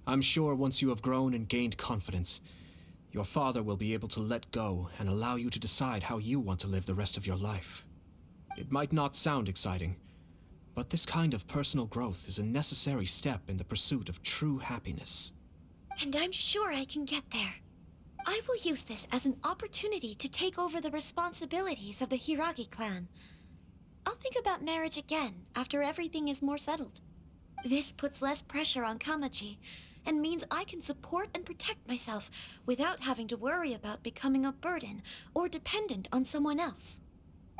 [SPEAKER 6] I'm sure once you have grown and gained confidence, your father will be able to let go and allow you to decide how you want to live the rest of your life. It might not sound exciting, but this kind of personal growth is a necessary step in the pursuit of true happiness.
[SPEAKER 12] And I'm sure I can get there. I will use this as an opportunity to take over the responsibilities of the Hiragi clan. I'll think about marriage again after everything is more settled. This puts less pressure on Kamaji, and means I can support and protect myself without having to worry about becoming a burden or dependent on someone else.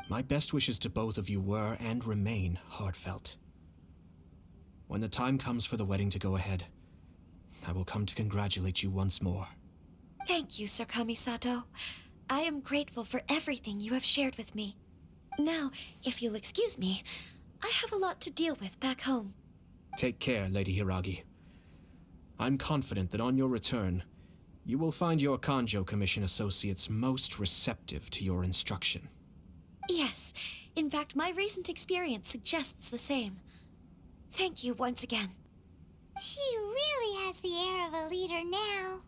[SPEAKER 6] My best wishes to both of you were and remain heartfelt. When the time comes for the wedding to go ahead, I will come to congratulate you once more.
[SPEAKER 12] Thank you, Sir Kamisato. I am grateful for everything you have shared with me. Now, if you'll excuse me, I have a lot to deal with back home.
[SPEAKER 6] Take care, Lady Hiragi. I'm confident that on your return, you will find your Kanjo Commission associates most receptive to your instruction.
[SPEAKER 12] Yes, in fact, my recent experience suggests the same. Thank you once again.
[SPEAKER 1] She really has the air of a leader now.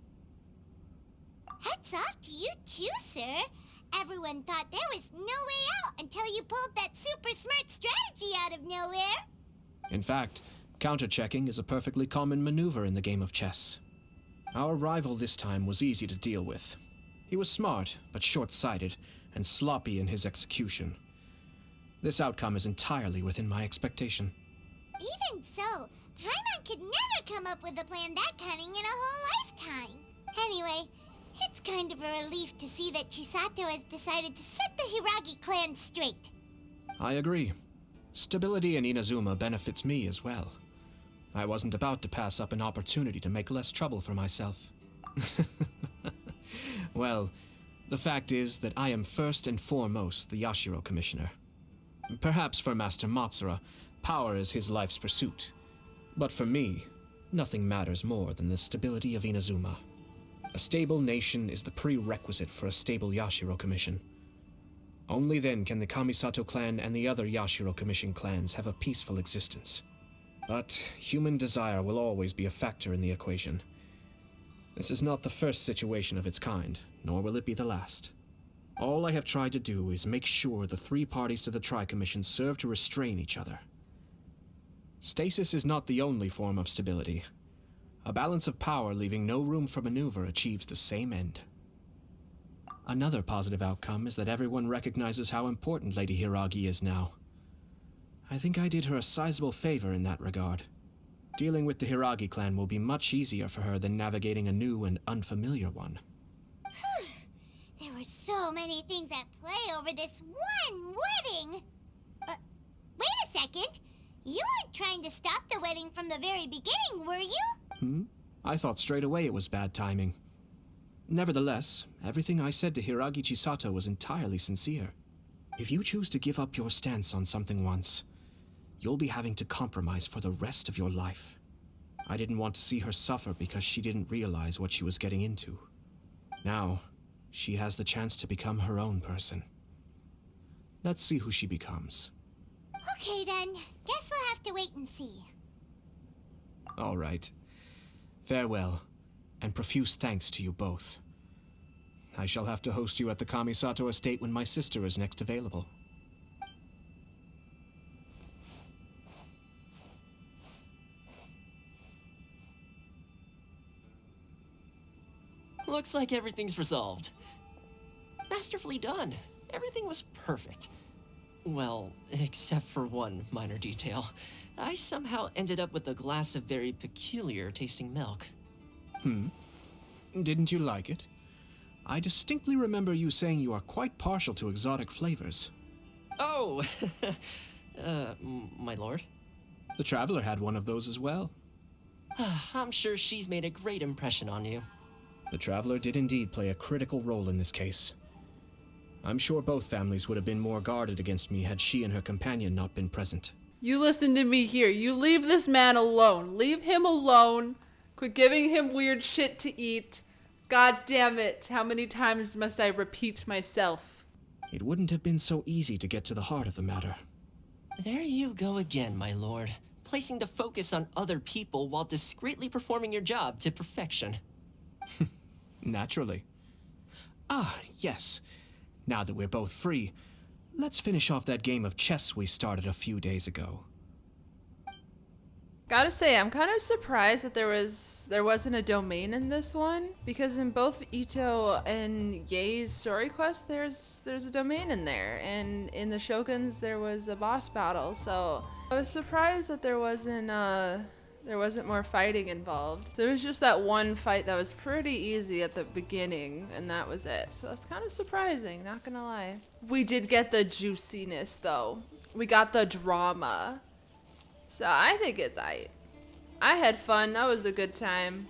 [SPEAKER 1] Hats off to you too, sir. Everyone thought there was no way out until you pulled that super smart strategy out of nowhere.
[SPEAKER 6] In fact, counter-checking is a perfectly common maneuver in the game of chess. Our rival this time was easy to deal with. He was smart, but short-sighted, and sloppy in his execution. This outcome is entirely within my expectation.
[SPEAKER 1] Even so, Paimon could never come up with a plan that cunning in a whole lifetime. Anyway, it's kind of a relief to see that Chisato has decided to set the Hiragi clan straight.
[SPEAKER 6] I agree. Stability in Inazuma benefits me as well. I wasn't about to pass up an opportunity to make less trouble for myself. Well, the fact is that I am first and foremost the Yashiro Commissioner. Perhaps for Master Matsura, power is his life's pursuit. But for me, nothing matters more than the stability of Inazuma. A stable nation is the prerequisite for a stable Yashiro Commission.
[SPEAKER 2] Only then can the Kamisato clan and the other Yashiro Commission clans have a peaceful existence. But human desire will always be a factor in the equation. This is not the first situation of its kind, nor will it be the last. All I have tried to do is make sure the three parties to the Tri-Commission serve to restrain each other. Stasis is not the only form of stability. A balance of power leaving no room for maneuver achieves the same end. Another positive outcome is that everyone recognizes how important Lady Hiragi is now. I think I did her a sizable favor in that regard. Dealing with the Hiragi clan will be much easier for her than navigating a new and unfamiliar one.
[SPEAKER 1] There were so many things at play over this one wedding! Wait a second! You weren't trying to stop the wedding from the very beginning, were you?
[SPEAKER 2] I thought straight away it was bad timing. Nevertheless, everything I said to Hiragi Chisato was entirely sincere. If you choose to give up your stance on something once, you'll be having to compromise for the rest of your life. I didn't want to see her suffer because she didn't realize what she was getting into. Now, she has the chance to become her own person. Let's see who she becomes.
[SPEAKER 1] Okay then, guess we'll have to wait and see.
[SPEAKER 2] All right. Farewell, and profuse thanks to you both. I shall have to host you at the Kamisato estate when my sister is next available.
[SPEAKER 5] Looks like everything's resolved. Masterfully done. Everything was perfect. Well, except for one minor detail. I somehow ended up with a glass of very peculiar tasting milk.
[SPEAKER 2] Didn't you like it? I distinctly remember you saying you are quite partial to exotic flavors.
[SPEAKER 5] Oh, my lord.
[SPEAKER 2] The Traveler had one of those as well.
[SPEAKER 5] I'm sure she's made a great impression on you.
[SPEAKER 2] The Traveler did indeed play a critical role in this case. I'm sure both families would have been more guarded against me had she and her companion not been present.
[SPEAKER 4] You listen to me here. You leave this man alone. Leave him alone. Quit giving him weird shit to eat. God damn it. How many times must I repeat myself?
[SPEAKER 2] It wouldn't have been so easy to get to the heart of the matter.
[SPEAKER 5] There you go again, my lord. Placing the focus on other people while discreetly performing your job to perfection.
[SPEAKER 2] Naturally. Ah, yes. Now that we're both free, let's finish off that game of chess we started a few days ago.
[SPEAKER 4] Gotta say, I'm kind of surprised that there wasn't a domain in this one, because in both Ito and Ye's story quest, there's a domain in there, and in the Shoguns there was a boss battle. So I was surprised that there wasn't more fighting involved. There was just that one fight that was pretty easy at the beginning, and that was it. So that's kind of surprising, not gonna lie. We did get the juiciness though. We got the drama. So I think it's aight. I had fun. That was a good time.